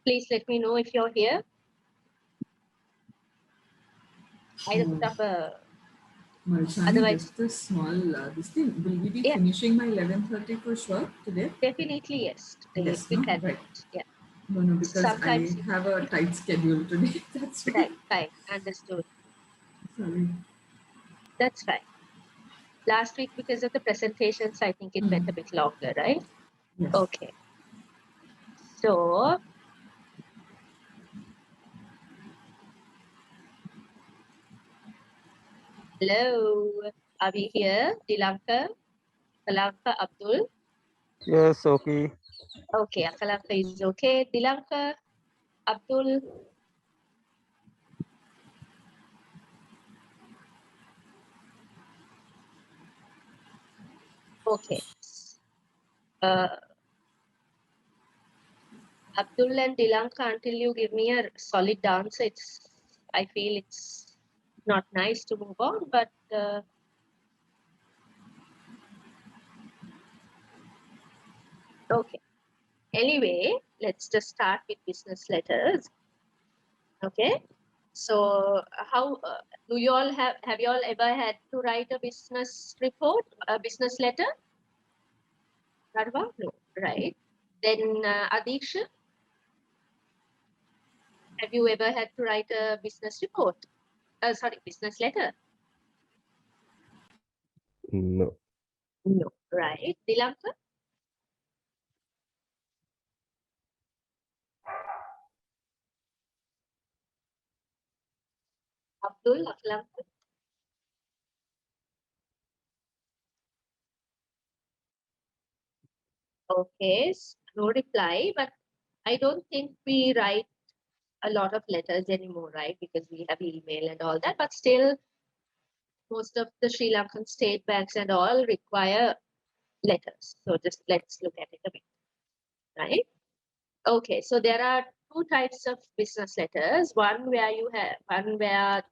Please let me know if you're here. I put up a. Marshani, Otherwise, just a small this thing. Will we be yeah, finishing by 11:30 for sure today? definitely yes. Today Yes, we no? can do Right. it. Yeah. No, no, because Sometimes I have a tight schedule today. That's why. right, fine, understood. Sorry. That's fine. Last week, because of the presentations, I think it went a bit longer, right? Yes. Okay. So, hello, are we here? Dilanka, Akalanka, Abdul. Yes, okay. Okay, Akalanka is okay. Dilanka, Abdul. Okay. Uh, Abdul and Dilanka, until you give me a solid answer, I feel it's not nice to move on, but okay. Anyway, let's just start with business letters. Okay. So how do you all have you all ever had to write a business report, a business letter? Narva? No, right. Then Adiksha, have you ever had to write a business report? Sorry, business letter? No. No, right. Dilanka? Abdul, Aklanka? Okay, no reply, but I don't think we write a lot of letters anymore, right? Because we have email and all that, but still most of the Sri Lankan state banks and all require letters. So just let's look at it a bit, right? Okay, so there are two types of business letters. One where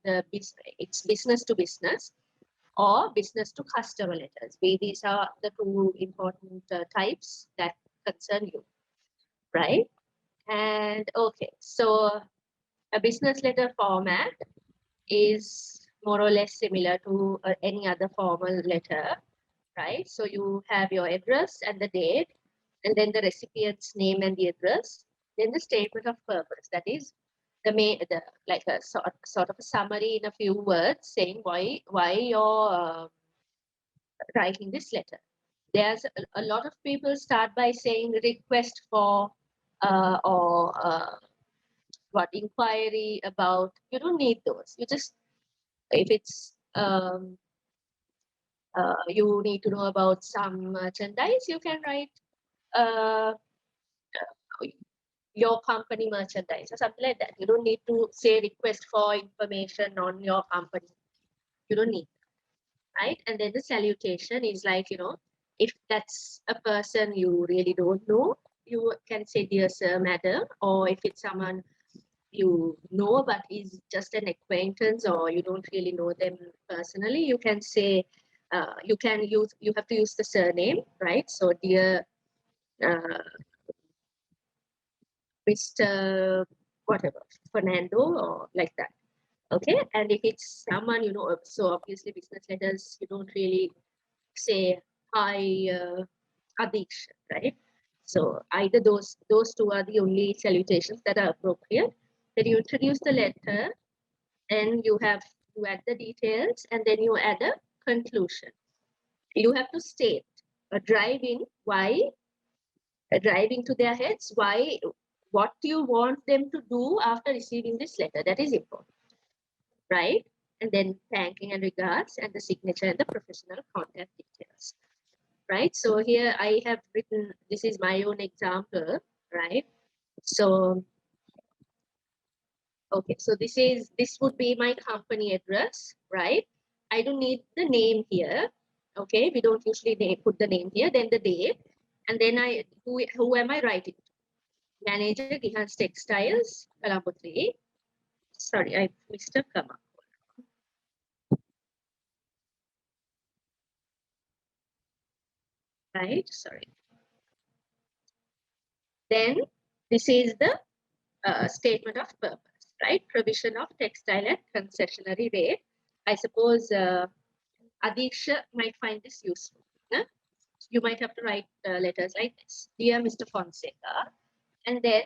it's business to business, or business to customer letters. These are the two important types that concern you, right? And okay, so a business letter format is more or less similar to any other formal letter, right? So you have your address and the date, and then the recipient's name and the address, then the statement of purpose. That is like a sort of a summary in a few words saying why you're writing this letter. There's a lot of people start by saying request for or what inquiry about. You don't need those. You just if it's you need to know about some merchandise, you can write uh, your company merchandise or something like that. You don't need to say request for information on your company. You don't need, right? And then the salutation is like, if that's a person you really don't know, you can say dear sir, madam, or if it's someone you know but is just an acquaintance or you don't really know them personally, you can say you have to use the surname, right? So dear Mr. whatever, Fernando, or like that. Okay, and if it's someone so obviously business letters you don't really say hi Adiksha, right? So either those two are the only salutations that are appropriate. Then you introduce the letter, and you add the details, and then you add a conclusion. You have to state driving to their heads what you want them to do after receiving this letter. That is important. right? And then thanking and regards, and the signature and the professional contact details, right? So here I have written, this is my own example, right? So, okay, so this would be my company address, right? I don't need the name here, okay? We don't usually put the name here, then the date, and then who am I writing to? Manager, Gihans Textiles, Colombo 3. Sorry, I missed a comma. Right, sorry. Then this is the statement of purpose, right? Provision of textile at concessionary rate. I suppose Adiksha might find this useful. Huh? You might have to write letters like this. Dear Mr. Fonseca. And then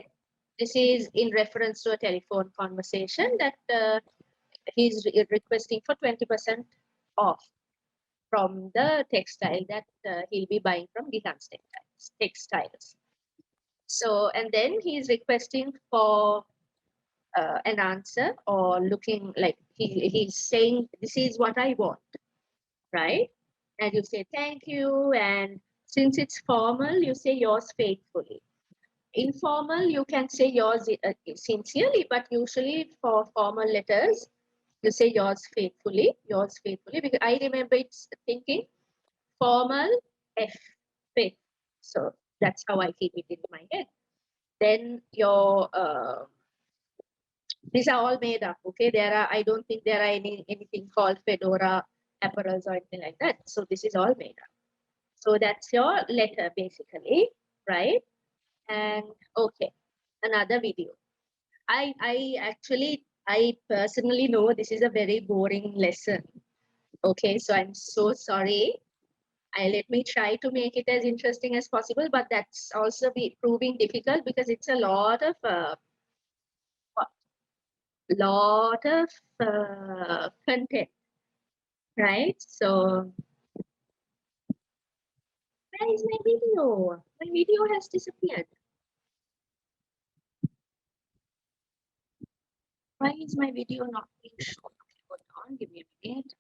this is in reference to a telephone conversation that he's requesting for 20% off from the textile that he'll be buying from Gihans Textiles. So, and then he's requesting for an answer, or looking like he's saying, this is what I want, right? And you say, thank you. And since it's formal, you say yours faithfully. Informal, you can say yours sincerely, but usually for formal letters, you say yours faithfully, because I remember it's thinking formal, F, faith. So that's how I keep it in my head. Then your these are all made up, okay? I don't think there are anything called fedora apparels or anything like that. So this is all made up. So that's your letter basically, right? And okay, another video. I personally know this is a very boring lesson. Okay, so I'm so sorry. Let me try to make it as interesting as possible, but that's also proving difficult because it's a lot of content, right? So where is my video? My video has disappeared. Why is my video not being shown? Okay, hold on, give me a minute.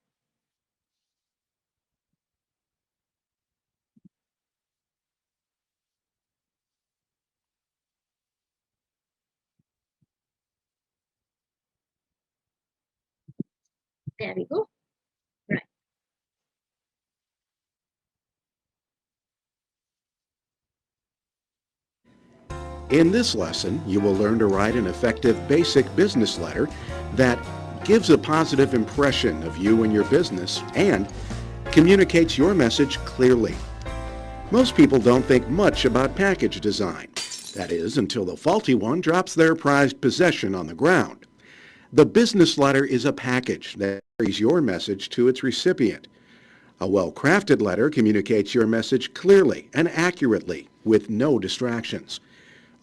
There we go. Right. In this lesson, you will learn to write an effective basic business letter that gives a positive impression of you and your business and communicates your message clearly. Most people don't think much about package design. That is, until the faulty one drops their prized possession on the ground. The business letter is a package that carries your message to its recipient. A well-crafted letter communicates your message clearly and accurately with no distractions.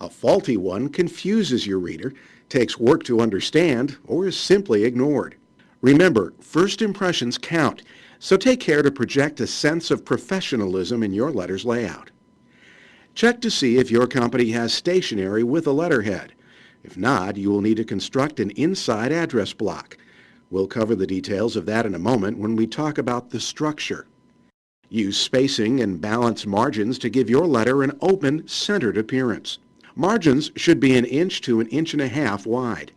A faulty one confuses your reader, takes work to understand, or is simply ignored. Remember, first impressions count, so take care to project a sense of professionalism in your letter's layout. Check to see if your company has stationery with a letterhead. If not, you will need to construct an inside address block. We'll cover the details of that in a moment when we talk about the structure. Use spacing and balanced margins to give your letter an open, centered appearance. Margins should be 1 inch to 1.5 inches wide.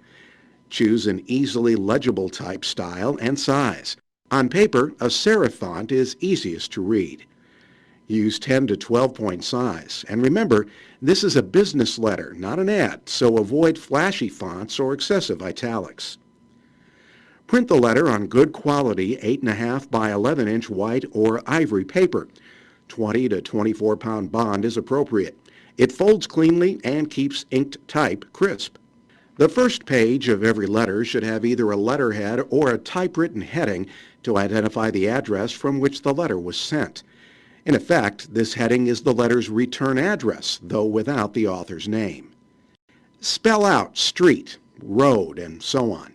Choose an easily legible type style and size. On paper, a serif font is easiest to read. Use 10 to 12 point size. And remember, this is a business letter, not an ad, so avoid flashy fonts or excessive italics. Print the letter on good quality 8.5 by 11 inch white or ivory paper. 20 to 24 pound bond is appropriate. It folds cleanly and keeps inked type crisp. The first page of every letter should have either a letterhead or a typewritten heading to identify the address from which the letter was sent. In effect, this heading is the letter's return address, though without the author's name. Spell out street, road, and so on.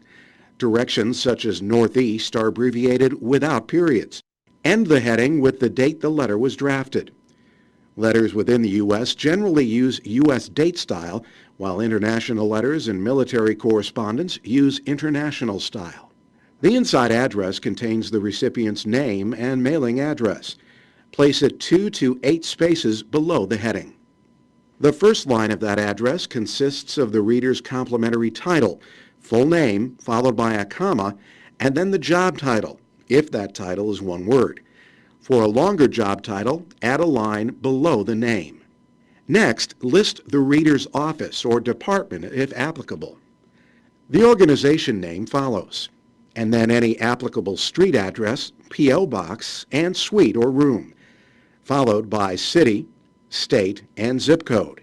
Directions such as northeast are abbreviated without periods. End the heading with the date the letter was drafted. Letters within the U.S. generally use U.S. date style, while international letters and military correspondence use international style. The inside address contains the recipient's name and mailing address. Place it 2 to 8 spaces below the heading. The first line of that address consists of the reader's complimentary title, full name followed by a comma, and then the job title, if that title is one word. For a longer job title, add a line below the name. Next, list the reader's office or department if applicable. The organization name follows, and then any applicable street address, P.O. box, and suite or room, followed by city, state, and zip code.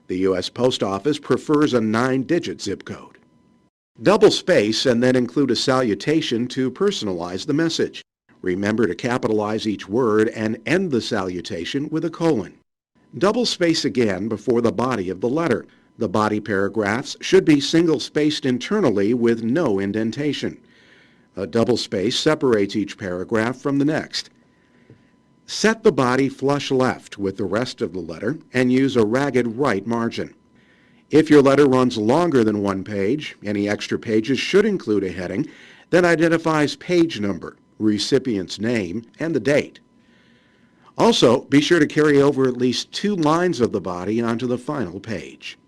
The U.S. Post Office prefers a 9-digit zip code. Double space and then include a salutation to personalize the message. Remember to capitalize each word and end the salutation with a colon. Double space again before the body of the letter. The body paragraphs should be single-spaced internally with no indentation. A double space separates each paragraph from the next. Set the body flush left with the rest of the letter and use a ragged right margin. If your letter runs longer than one page, any extra pages should include a heading that identifies page number, recipient's name, and the date. Also, be sure to carry over at least 2 lines of the body onto the final page.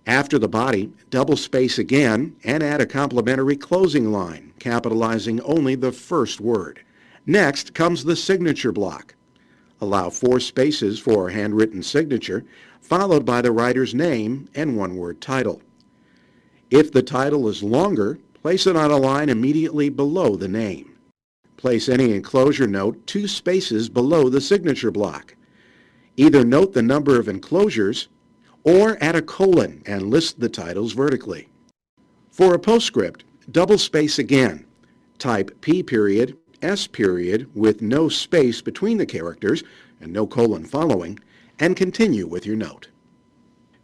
After the body, double space again and add a complimentary closing line, capitalizing only the first word. Next comes the signature block. Allow 4 spaces for a handwritten signature, followed by the writer's name and one-word title. If the title is longer, place it on a line immediately below the name. Place any enclosure note 2 spaces below the signature block. Either note the number of enclosures or add a colon and list the titles vertically. For a postscript, double space again. Type P period, S period with no space between the characters and no colon following, and continue with your note.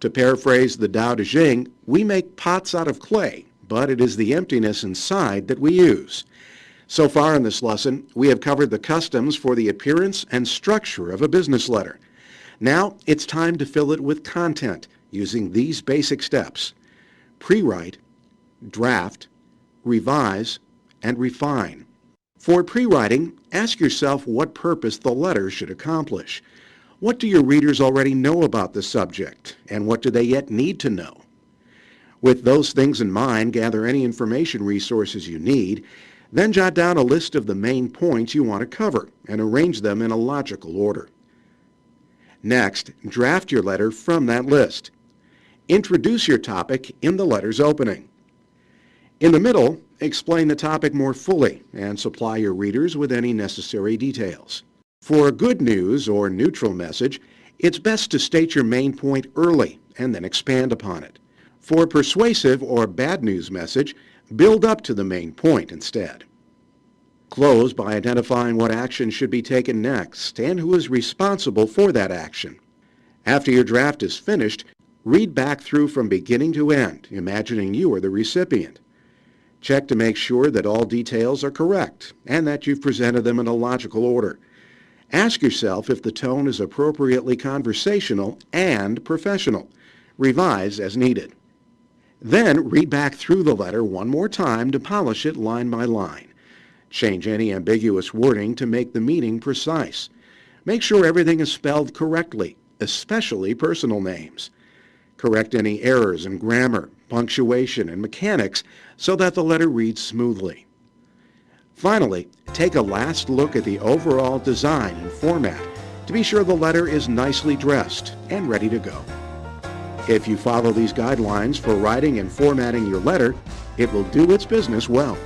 To paraphrase the Tao Te Ching, we make pots out of clay, but it is the emptiness inside that we use. So far in this lesson, we have covered the customs for the appearance and structure of a business letter. Now it's time to fill it with content using these basic steps: pre-write, draft, revise, and refine. For pre-writing, ask yourself what purpose the letter should accomplish. What do your readers already know about the subject, and what do they yet need to know? With those things in mind, gather any information resources you need, then jot down a list of the main points you want to cover and arrange them in a logical order. Next, draft your letter from that list. Introduce your topic in the letter's opening. In the middle, explain the topic more fully and supply your readers with any necessary details. For a good news or neutral message, it's best to state your main point early and then expand upon it. For a persuasive or bad news message, build up to the main point instead. Close by identifying what action should be taken next and who is responsible for that action. After your draft is finished, read back through from beginning to end, imagining you are the recipient. Check to make sure that all details are correct and that you've presented them in a logical order. Ask yourself if the tone is appropriately conversational and professional. Revise as needed. Then read back through the letter one more time to polish it line by line. Change any ambiguous wording to make the meaning precise. Make sure everything is spelled correctly, especially personal names. Correct any errors in grammar, punctuation, and mechanics so that the letter reads smoothly. Finally, take a last look at the overall design and format to be sure the letter is nicely dressed and ready to go. If you follow these guidelines for writing and formatting your letter, it will do its business well.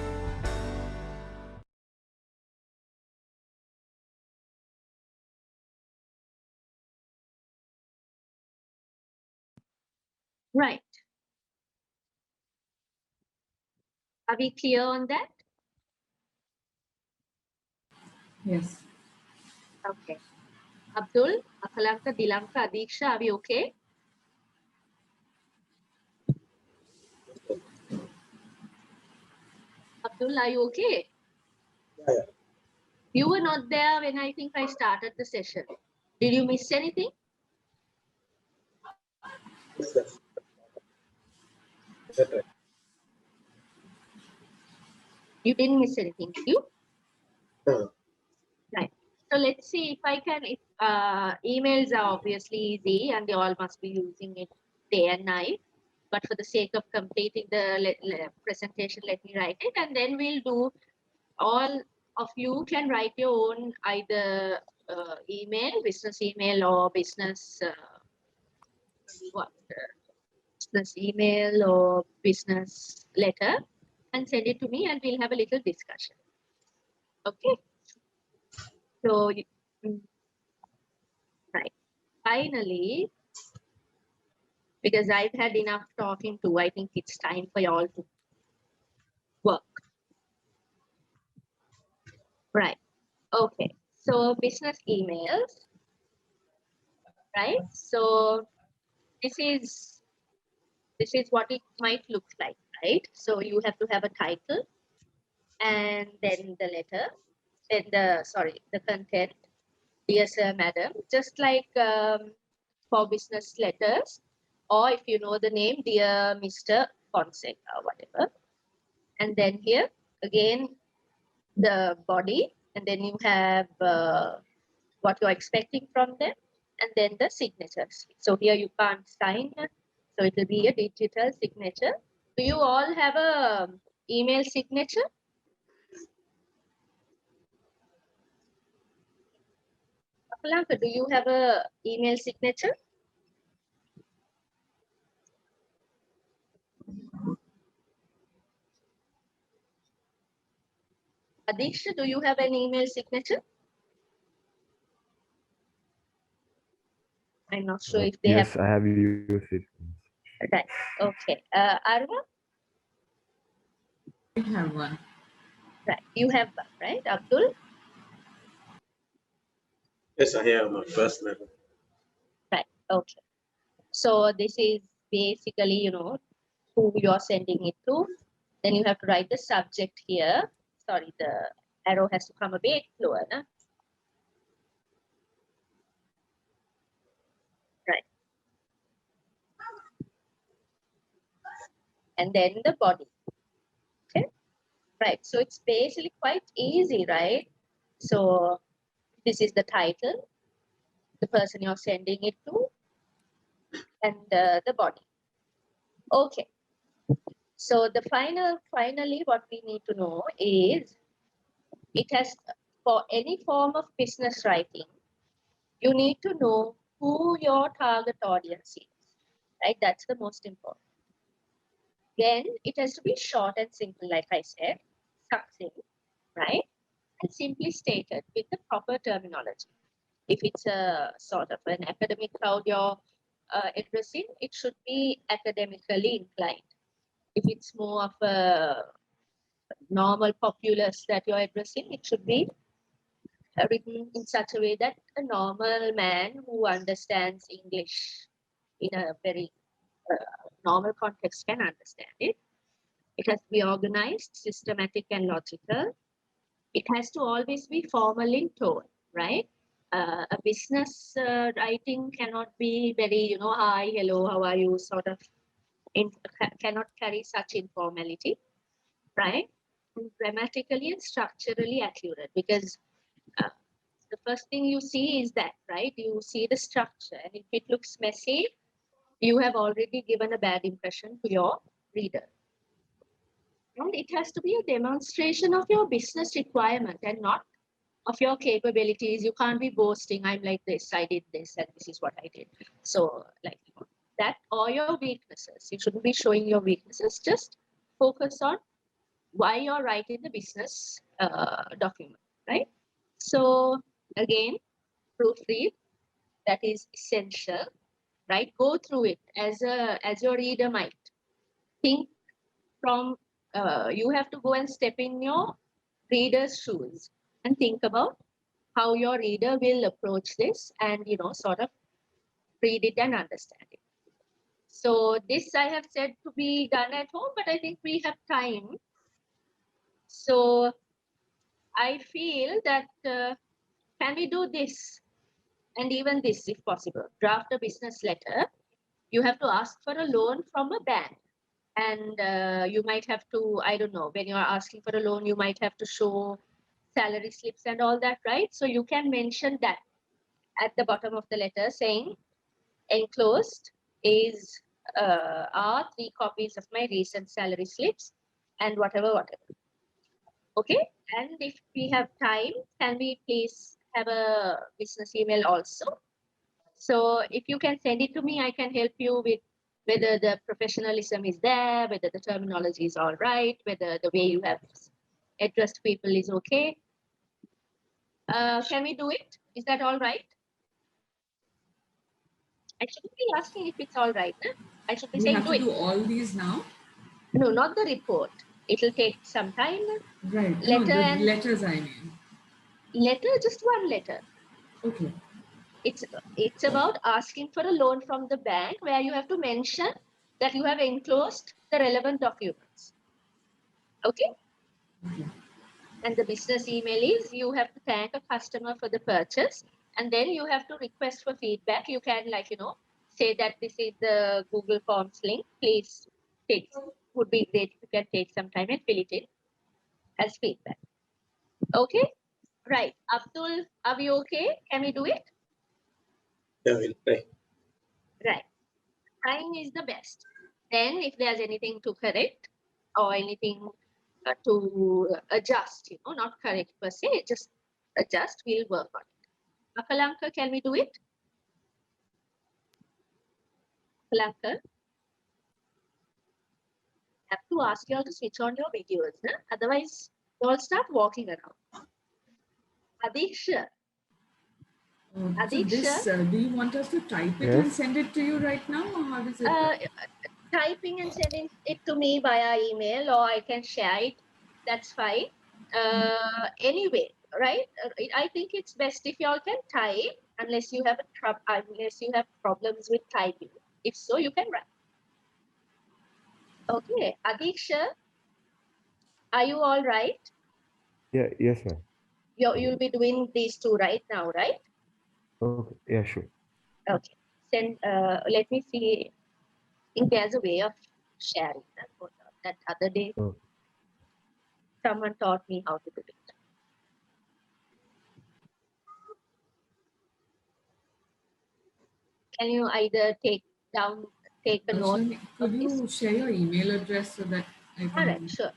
Right. Are we clear on that? Yes. Okay. Abdul, Akalanka, Dilanka, Adiksha, are we okay? Abdul, are you okay? Yeah. You were not there when I think I started the session. Did you miss anything? Yes. That's right. You didn't miss anything, did you? No. Right. So let's see if I can, if emails are obviously easy and they all must be using it day and night. But for the sake of completing the presentation, let me write it. And then we'll do, all of you can write your own either email, business email or business, business email or business letter and send it to me and we'll have a little discussion. Okay. So, right. Finally, because I've had enough talking to, I think it's time for y'all to work. Right. Okay. So business emails. Right. So this is what it might look like. Right. So you have to have a title and then the letter, then the content. Dear Sir, Madam, just like for business letters, or if you know the name, Dear Mr. Fonseca, whatever. And then here, again, the body, and then you have what you're expecting from them, and then the signatures. So here you can't sign, so it will be a digital signature. Do you all have a email signature? Lanka, do you have a email signature? Adiksha, do you have an email signature? I'm not sure if they yes, have. I have used it. Right. Okay. Arva? I have one. Right. You have one, right? Abdul? Yes, I have my first letter. Right. Okay. So this is basically, you know, who you're sending it to. Then you have to write the subject here. Sorry, the arrow has to come a bit lower. No? Right. And then the body. Okay. Right. So it's basically quite easy, right? So this is the title, the person you're sending it to, and the body. Okay. So the finally, what we need to know is, it has, for any form of business writing, you need to know who your target audience is, right? That's the most important. Then it has to be short and simple, like I said, succinct, right? And simply stated with the proper terminology. If it's a sort of an academic crowd you're addressing, it should be academically inclined. If it's more of a normal populace that you're addressing, it should be written in such a way that a normal man who understands English in a very normal context can understand it. It has to be organized, systematic, and logical. It has to always be formal in tone, right? A business writing cannot be very, you know, hi, hello, how are you, sort of, cannot carry such informality, right? And grammatically and structurally accurate, because the first thing you see is that, right? You see the structure, and if it looks messy, you have already given a bad impression to your reader. And it has to be a demonstration of your business requirement and not of your capabilities. You can't be boasting, I'm like this, I did this, and this is what I did. So, like, you know, that, or your weaknesses. You shouldn't be showing your weaknesses. Just focus on why you're writing the business document, right? So, again, proofread, that is essential, right? Go through it as your reader might. Think from, you have to go and step in your reader's shoes and think about how your reader will approach this and, you know, sort of read it and understand it. So this I have said to be done at home, but I think we have time. So I feel that, can we do this? And even this, if possible, draft a business letter. You have to ask for a loan from a bank And you might have to, I don't know, when you're asking for a loan, you might have to show salary slips and all that, right? So you can mention that at the bottom of the letter saying, enclosed is are 3 copies of my recent salary slips and whatever. Okay. And if we have time, can we please have a business email also? So if you can send it to me, I can help you with whether the professionalism is there, whether the terminology is all right, whether the way you have addressed people is okay. Can we do it? Is that all right? I shouldn't be asking if it's all right. Huh? I should be We saying have do to it. do all these now? No, not the report. It'll take some time. Right. No, Letter the and letters I mean. letter, just one letter. Okay. It's about asking for a loan from the bank where you have to mention that you have enclosed the relevant documents. Okay? Okay. And the business email is you have to thank a customer for the purchase, and then you have to request for feedback. You can, like, say that this is the Google Forms link. Please take, would be great if you can take some time and fill it in as feedback. Okay? Right. Abdul, are we okay? Can we do it? Yeah, we'll try. Right. Trying is the best. Then if there's anything to correct or anything to adjust, not correct per se, just adjust, we'll work on it. Akalanka, can we do it? Akalanka, have to ask you all to switch on your videos. Huh? Otherwise, you all start walking around. Adiksha. So this, do you want us to type it and send it to you right now, or how is it? Typing and sending it to me via email, or I can share it. That's fine. Anyway, right? I think it's best if you all can type, unless you have problems with typing. If so, you can write. Okay, Adiksha, are you all right? Yeah, yes, ma'am. You'll be doing these two right now, right? Okay, yeah, sure. Okay. Let me see if there's a way of sharing that. That other day, someone taught me how to do it. Can you either take a note? Could you share your email address so that I can... All right, sure.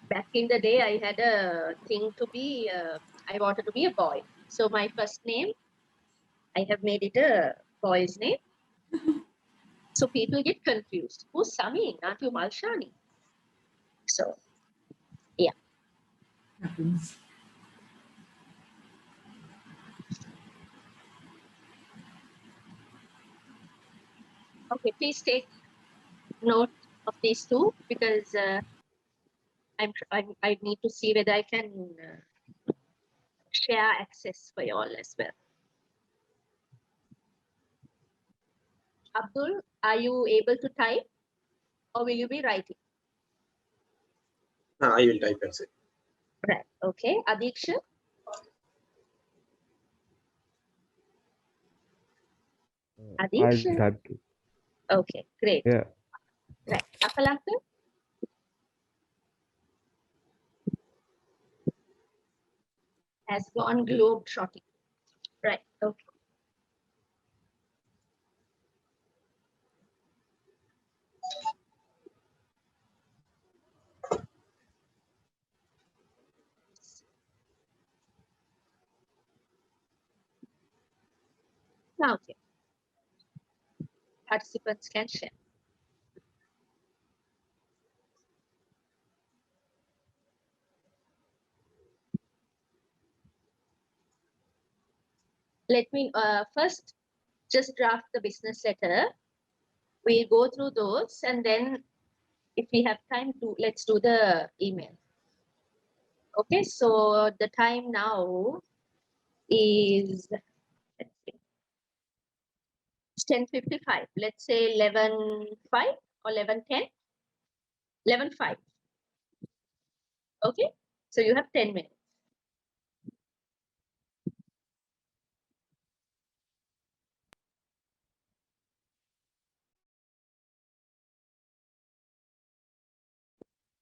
Back in the day, I had a thing to be, I wanted to be a boy. So my first name, I have made it a boy's name. So people get confused. Who's Samin? Aren't you Malshani? So, yeah. Happens. Okay, please take note of these two because I need to see whether I can share access for you all as well. Abdul, are you able to type or will you be writing? I will type and say. Right. Okay. Adiksha? Adiksha? I'll type it. Okay, great. Yeah. Right. Akalanka? Has gone globe trotting. Right. Okay. Now, okay. Participants can share. Let me first just draft the business letter. We'll go through those and then if we have time to, let's do the email. Okay, so the time now is, let's see, it's 10:55. Let's say 11:05 or 11:10. 11:05. Okay, so you have 10 minutes.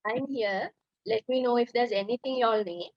I'm here. Let me know if there's anything y'all need.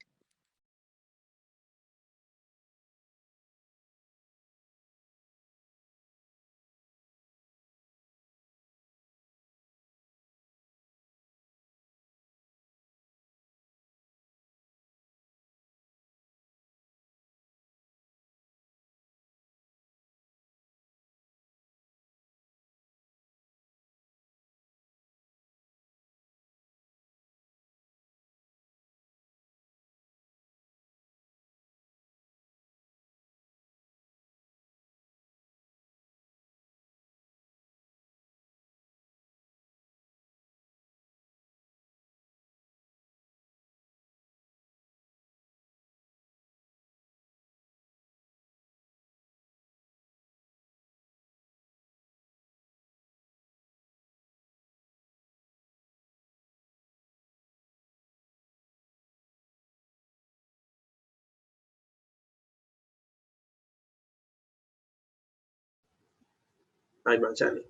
Hi, Manchani.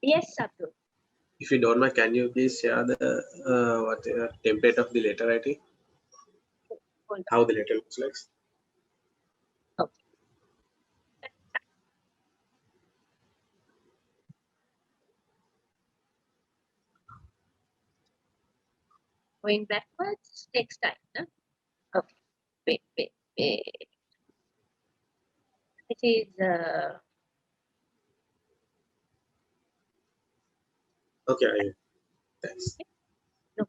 Yes, Abdul. If you don't mind, can you please share the template of the letter writing? Hold on. How the letter looks like? Okay. Going backwards, next time. Huh? Okay. Wait. It is Okay, thanks. no.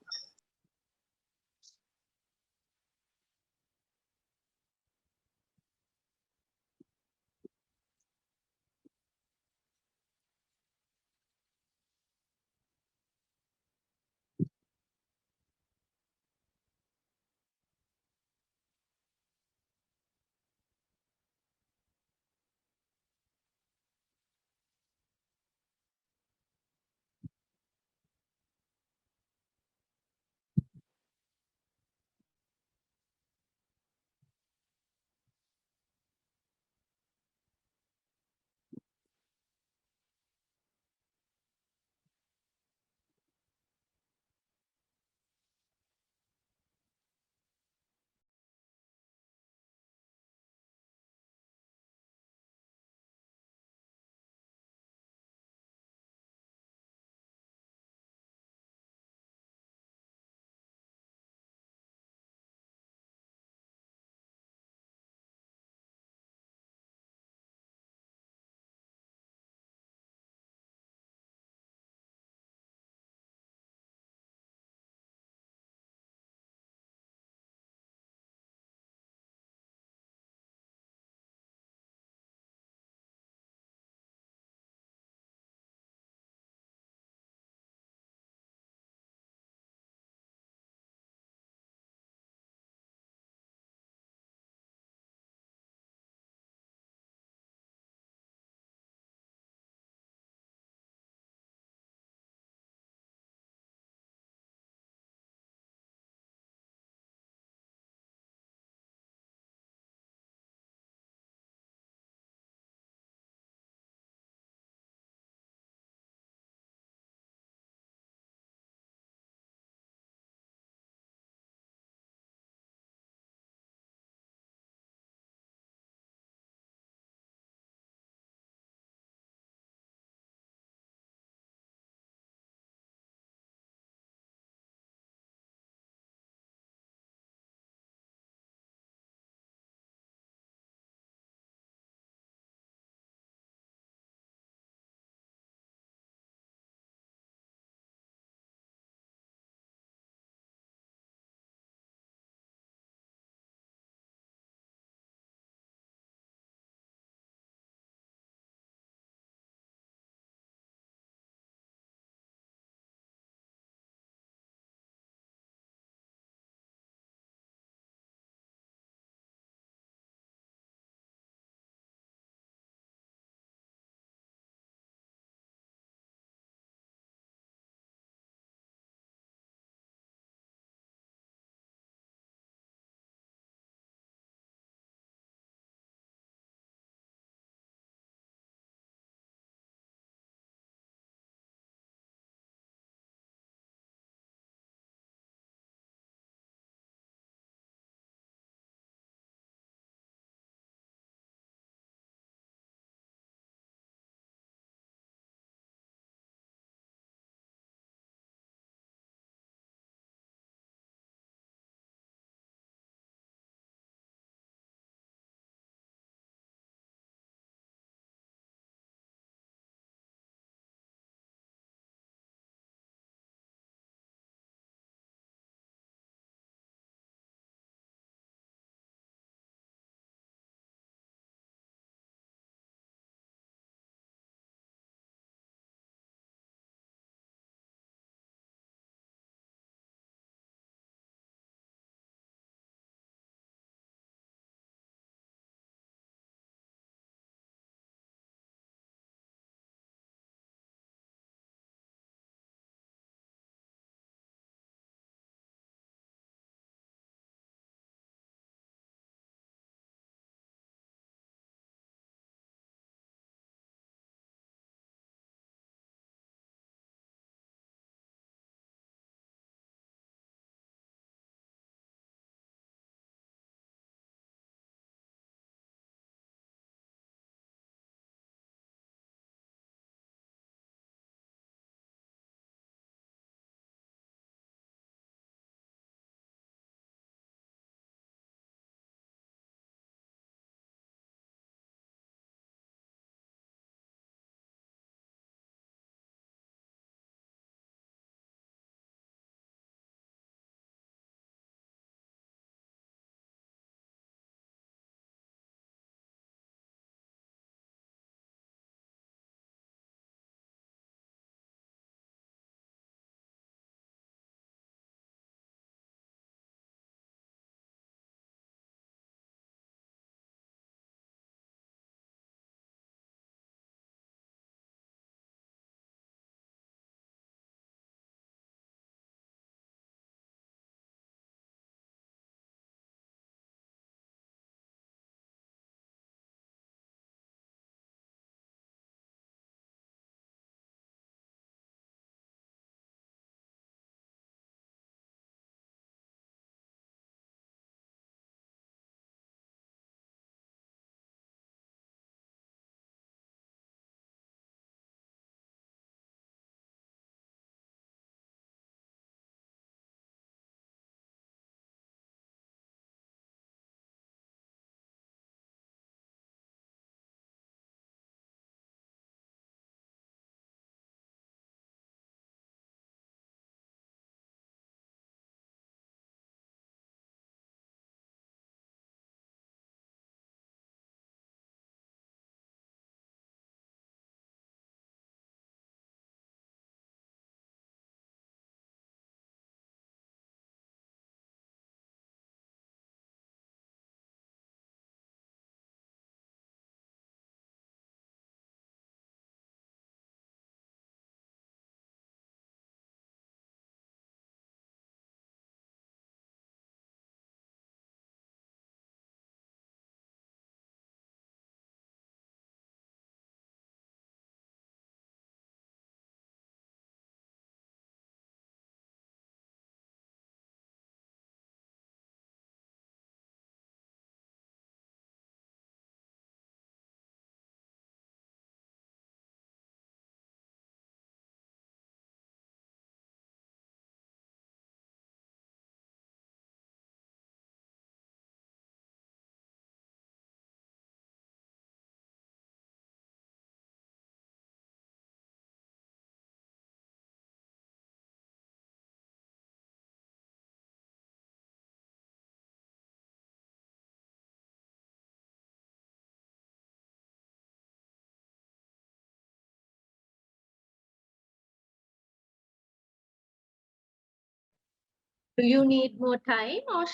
Do you need more time, or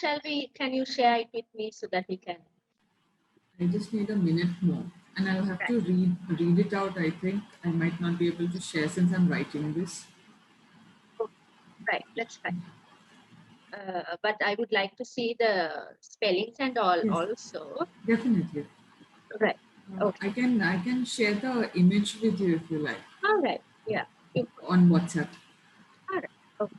can you share it with me so that we can? I just need a minute more, and I'll have to read it out. I think I might not be able to share since I'm writing this. Right, that's fine. But I would like to see the spellings and all Yes. Also. Definitely. Right. Okay. I can share the image with you if you like. All right. Yeah. On WhatsApp. All right. Okay.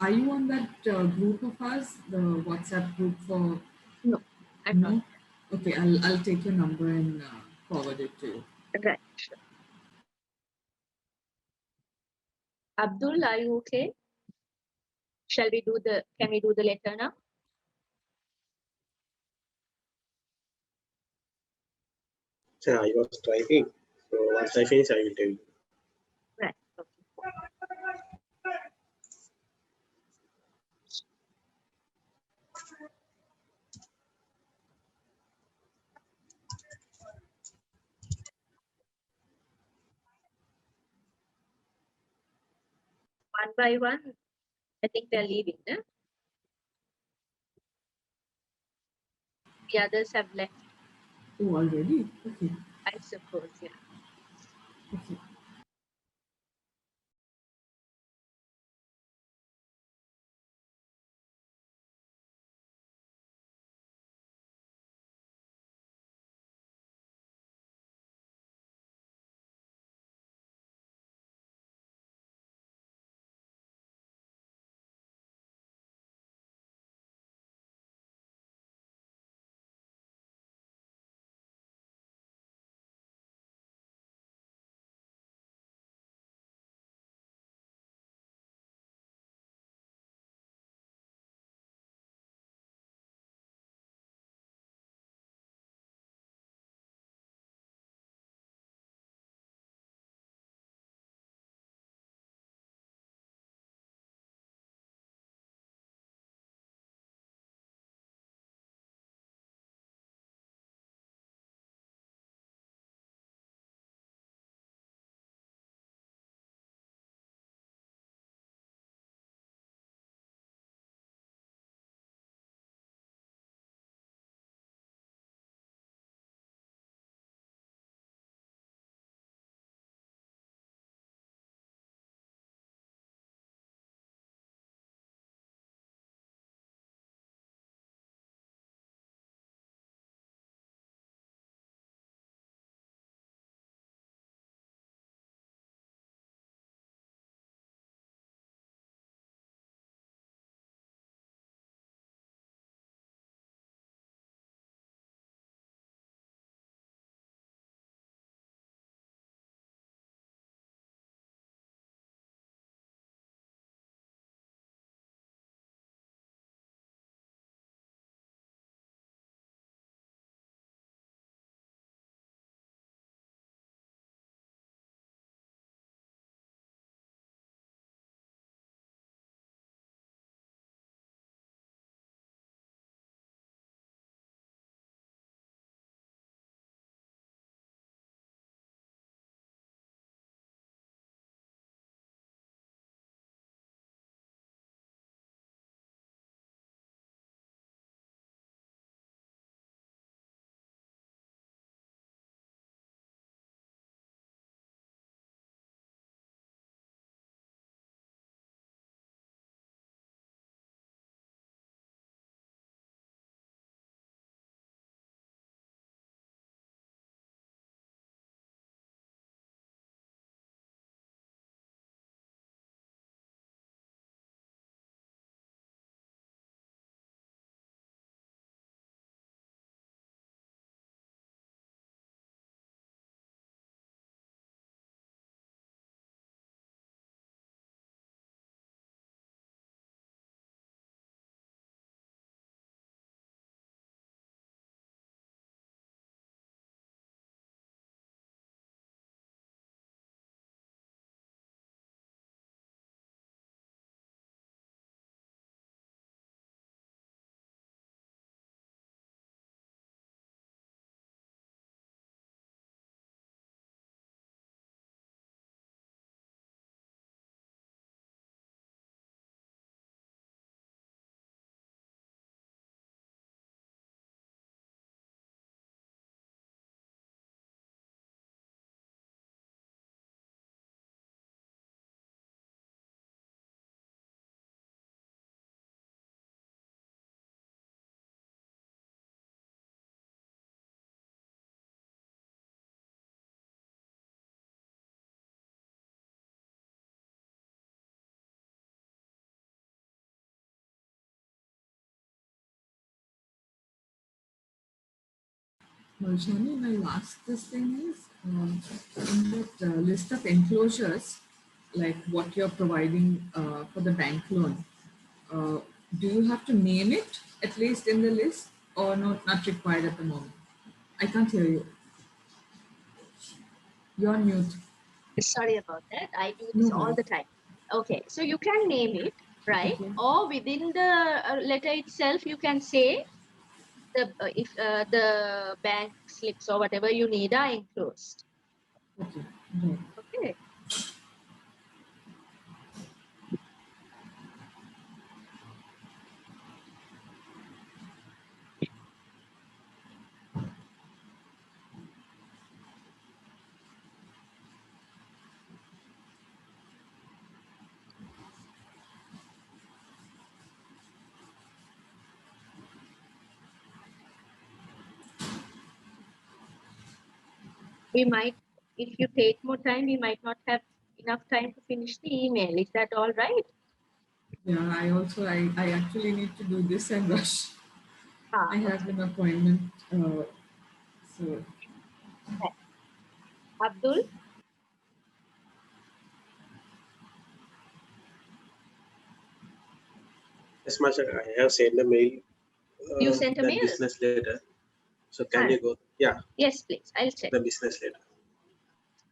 Are you on that group of us, the WhatsApp group for? No, I'm not. Okay, I'll take your number and forward it to you. Right. Sure. Abdul, are you okay? Can we do the letter now? Yeah, I was typing. So once I finish, I will tell you. Right. Okay. One by one, I think they're leaving. Eh? The others have left. Oh, already? Okay. I suppose, yeah. Okay. Shani, my last this thing is in that list of enclosures, like what you're providing for the bank loan. Do you have to name it at least in the list, or not required at the moment? I can't hear you. You're mute. Sorry about that. I do No this all worries. the time. Okay, so you can name it, right? Okay. Or within the letter itself, you can say the if the bank slips or whatever you need are enclosed. Okay. Right. Okay. We might, if you take more time, we might not have enough time to finish the email. Is that all right? Yeah, I actually need to do this and rush. I have Okay. an appointment. So Abdul, Yes, Masha, I have sent a mail. you sent a That mail? business letter. So can you go? Yeah, Yes, please. I'll check. the business letter.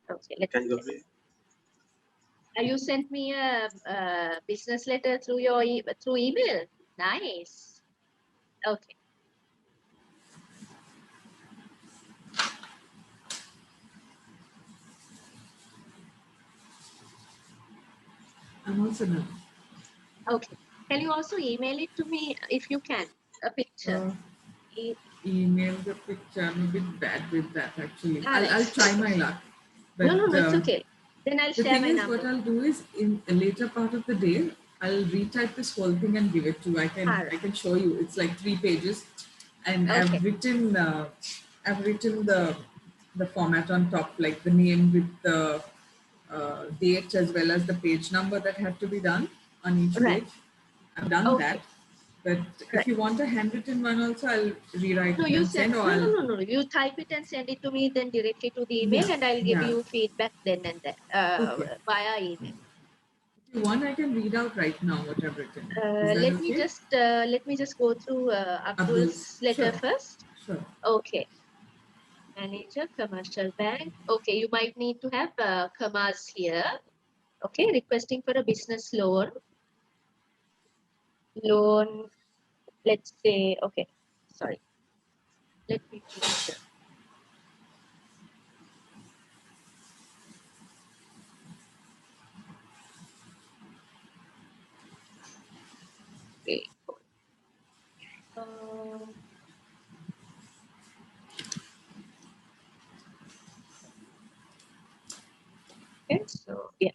Okay, let Can me you go, check. please? You sent me a business letter through your through email. Nice. Okay. I'm also done. Okay. Can you also email it to me if you can? A picture. Email the picture. I'm a bit bad with that actually. I'll Alex. try my luck. But No, it's okay. Then I'll the share thing my is, number. what I'll do is in a later part of the day, I'll retype this whole thing and give it to you. I can show you. It's like 3 pages, and Okay. I've written the format on top, like the name with the date as well as the page number that had to be done on each Right. page. I've done Okay. that. But if you want a handwritten one also, I'll rewrite No, it you and send. send, or No. You type it and send it to me then directly to the email, Yeah, and I'll give yeah. you feedback then and there Okay. via email. If you want, I can read out right now what I've written. Is that Let me just go through Abdul's letter Sure. first. Sure. Okay. Manager, commercial bank. Okay, you might need to have commas here. Okay, requesting for a business loan. Loan, let's say, okay, sorry. Let me finish it. Okay. Okay, so yeah.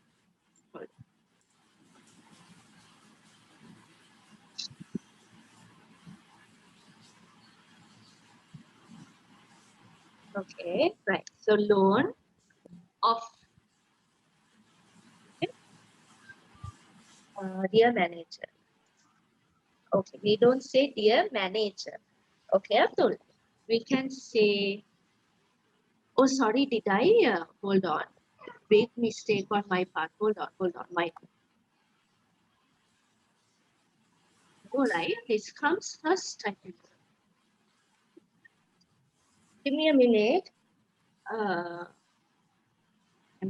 Okay, right. So loan of dear manager. Okay, we don't say dear manager. Okay, Abdul. We can say, oh, sorry, did I? Hold on. Big mistake on my part. Hold on. All right, this comes first, I think. Give me a minute. I'm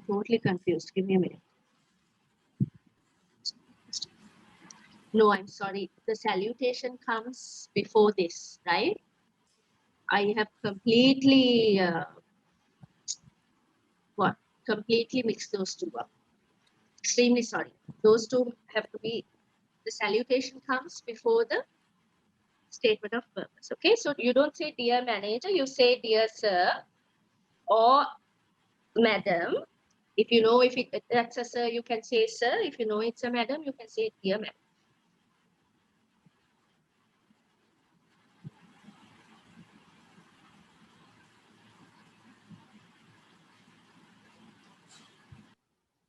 totally confused. Give me a minute. No, I'm sorry. The salutation comes before this, right? I have completely, completely mixed those two up. Extremely sorry. Those two have to be, the salutation comes before the statement of purpose. Okay, so you don't say dear manager, you say dear sir or madam. If you know if that's a sir, you can say sir. If you know it's a madam, you can say dear madam.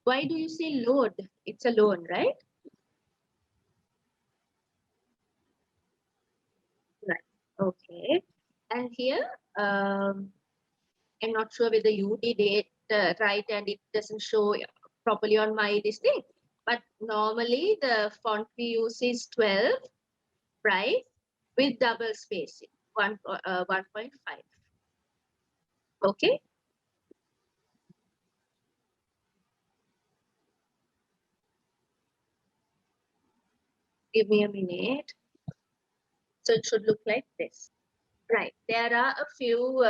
Why do you say load? It's a loan, right? Right. Okay. And here. I'm not sure whether you did it right and it doesn't show properly on my this thing. But normally the font we use is 12, right? With double spacing, 1.5. Okay. Give me a minute. So it should look like this. Right. There are a few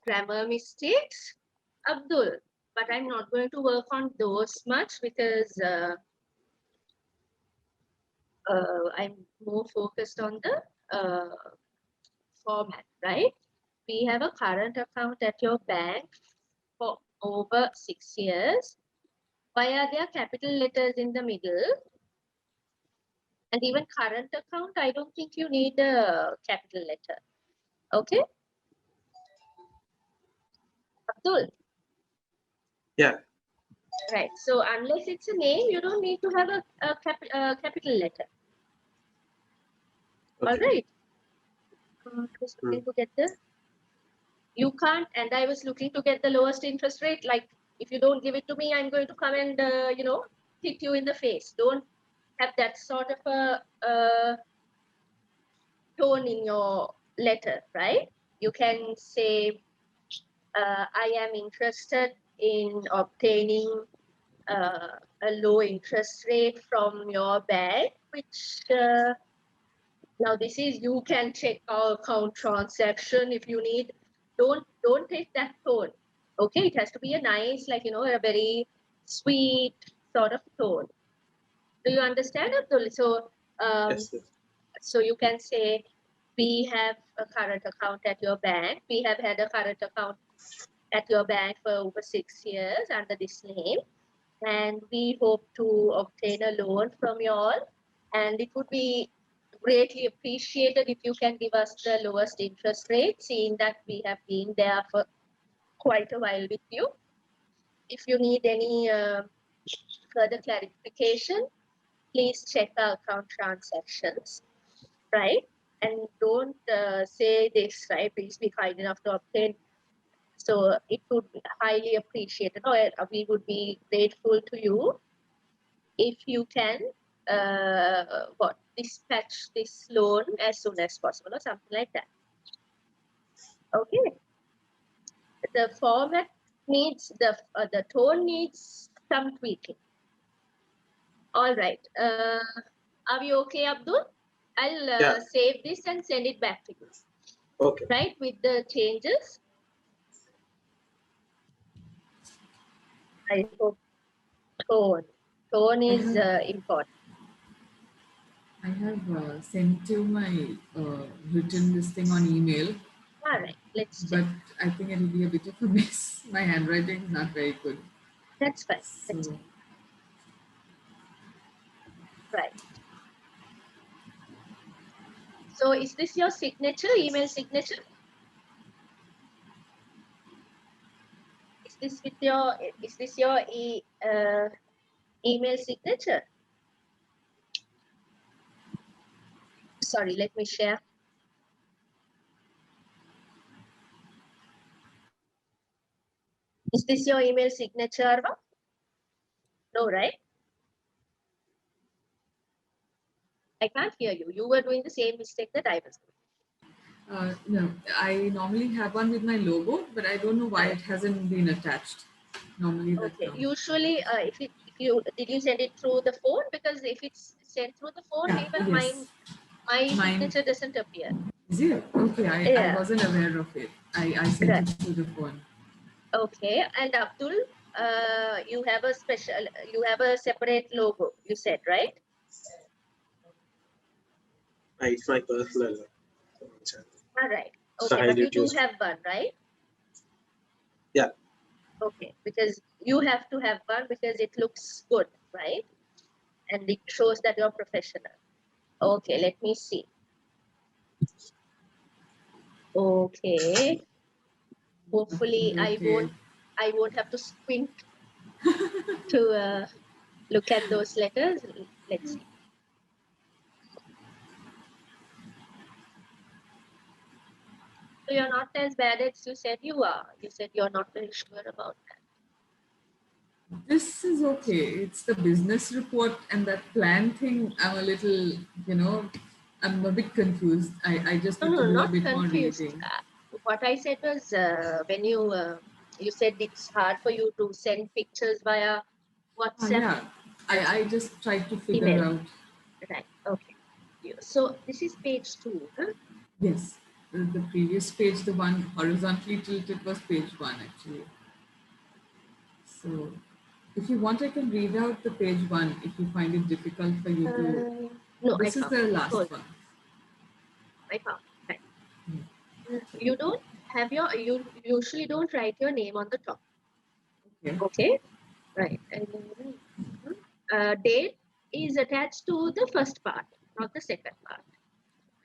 grammar mistakes, Abdul, but I'm not going to work on those much because I'm more focused on the format, right? We have a current account at your bank for over 6 years. Why are there capital letters in the middle? And even current account, I don't think you need a capital letter. Okay? Abdul? Yeah. Right. So unless it's a name, you don't need to have a capital letter. Okay. All right. Just looking to get the. You can't, and I was looking to get the lowest interest rate. Like, if you don't give it to me, I'm going to come and hit you in the face. Don't have that sort of a tone in your letter, right? You can say, I am interested in obtaining a low interest rate from your bank, which now this is, you can check our account transaction if you need. Don't take that tone. Okay, it has to be a nice, like, a very sweet sort of tone. Do you understand, Abdul? So Yes. so you can say, we have a current account at your bank. We have had a current account at your bank for over 6 years under this name. And we hope to obtain a loan from you all. And it would be greatly appreciated if you can give us the lowest interest rate, seeing that we have been there for quite a while with you. If you need any further clarification, please check our account transactions, right? And don't say this, right? Please be kind enough to obtain. So it would be highly appreciated, or we would be grateful to you if you can dispatch this loan as soon as possible, or something like that. Okay. The format needs the tone needs some tweaking. All right. Are we okay, Abdul? I'll save this and send it back to you. Okay. Right, with the changes. I hope tone is important. I have sent you my written listing on email. All right, let's but check. I think it will be a bit of a mess. My handwriting is not very good. That's fine. So, That's fine. Right. So is this your signature, email signature? Is this your email signature? Sorry, let me share. Is this your email signature, Arva? No, right? I can't hear you. You were doing the same mistake that I was doing. no, I normally have one with my logo, but I don't know why it hasn't been attached. Normally, that okay. Usually, if you did you send it through the phone? Because if it's sent through the phone, even yes. my signature doesn't appear. Is it? Okay, I wasn't aware of it. I sent it through the phone. Okay, and Abdul, you have a separate logo, you said, right? It's my personal. All right. So Okay, I but you need to do use. have one, right? Yeah. Okay, because you have to have one because it looks good, right? And it shows that you're professional. Okay, let me see. Okay. Hopefully, Okay. I won't have to squint to look at those letters. Let's see. So you're not as bad as you said you are. You said you're not very sure about that. This is okay. It's the business report and that plan thing. I'm a little, I'm a bit confused. I just need to No, do a not bit more confused. reading. What I said was when you said it's hard for you to send pictures via WhatsApp. Yeah, I just tried to figure Email. out. Right. Okay. So this is page 2. Huh? Yes, the previous page, the one horizontally tilted, was page 1 actually. So if you want, I can read out the page 1 if you find it difficult for you to. No, This is the last Hold. one. I found. Right. You don't have you usually don't write your name on the top. Okay. Okay. Right. And date is attached to the first part, not the second part.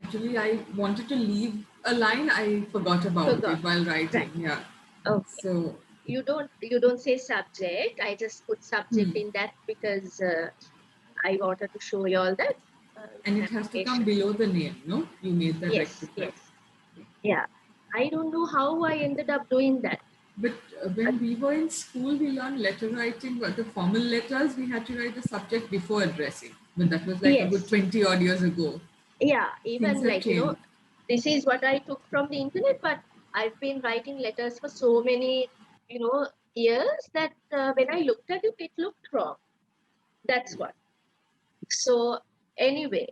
Actually, I wanted to leave a line. I forgot about it while writing. Right. Yeah. Okay. So you don't say subject. I just put subject in that because I wanted to show you all that. And it has to come below the name, no? You made that rectified. Yes. Yeah. I don't know how I ended up doing that. But when we were in school, we learned letter writing, but the formal letters, we had to write the subject before addressing. But that was like a good 20 odd years ago. Yeah, even Things have like, changed. this is what I took from the internet, but I've been writing letters for so many, years that when I looked at it, it looked wrong. That's what. So anyway,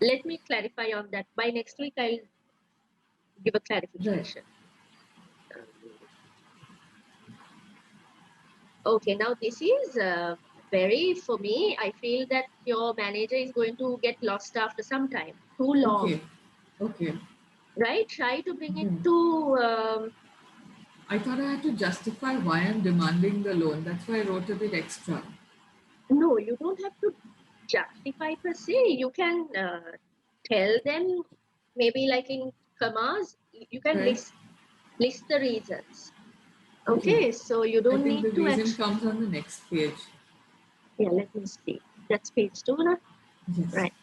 let me clarify on that. By next week, I'll give a clarification. Okay, now this is for me, I feel that your manager is going to get lost after some time. Too long. Okay. Right? Try to bring it to... I thought I had to justify why I'm demanding the loan. That's why I wrote a bit extra. No, you don't have to justify per se. You can tell them, maybe like in commas, you can list the reasons. Okay, so you don't need the to... The reason comes on the next page. Yeah, let me see. That's page 2, no? Yes. Right.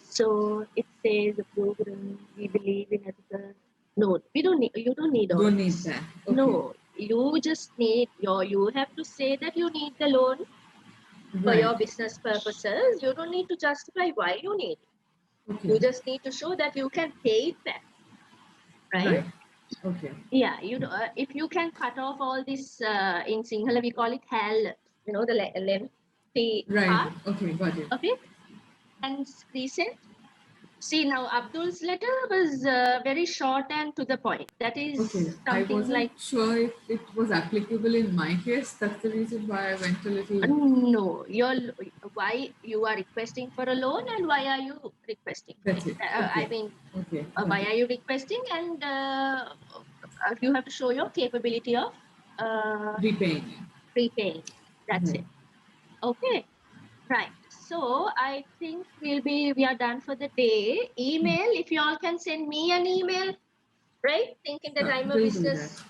So it says the program, we believe in ethical. No, we don't need. You don't need all. Don't need that. Okay. No, you just need you have to say that you need the loan for your business purposes. You don't need to justify why you need it. Okay. You just need to show that you can pay it back. Right? Okay. Yeah, if you can cut off all this in Sinhala we call it hal, the lengthy part. Okay, got it. Okay, and recent. See, now Abdul's letter was very short and to the point. That is something I wasn't like... sure if it was applicable in my case. That's the reason why I went a little... No, why you are requesting for a loan and why are you requesting? That's it. I mean, why are you requesting, and you have to show your capability of repaying. That's it. Okay, right. So I think we are done for the day. Email, if you all can send me an email, right? Thinking that I'm a business,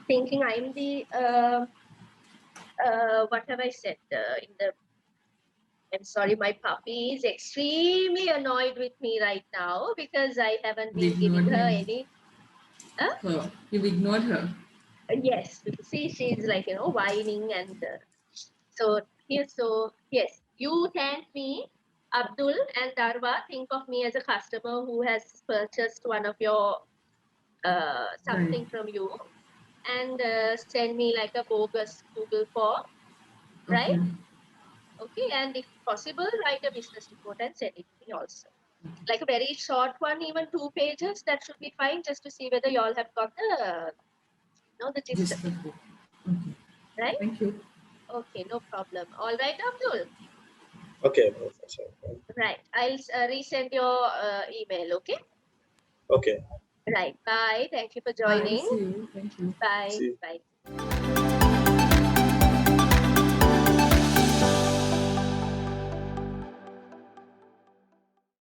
thinking I'm the what have I said I'm sorry, my puppy is extremely annoyed with me right now because I haven't been giving her any. You've ignored her. Yes, see, she's like, whining, and so yes, you thank me, Abdul and Darwa. Think of me as a customer who has purchased one of your something from you, and send me like a bogus Google form, right? Okay, and if possible, write a business report and send it to me also. Like a very short one, even 2 pages, that should be fine, just to see whether you all have got the gist of it. Okay. Right? Thank you. Okay, no problem. All right, Abdul? Okay, Professor. Right, I'll resend your email, okay? Okay. Right, bye. Thank you for joining. Bye, see you. Thank you. Bye. See you. Bye.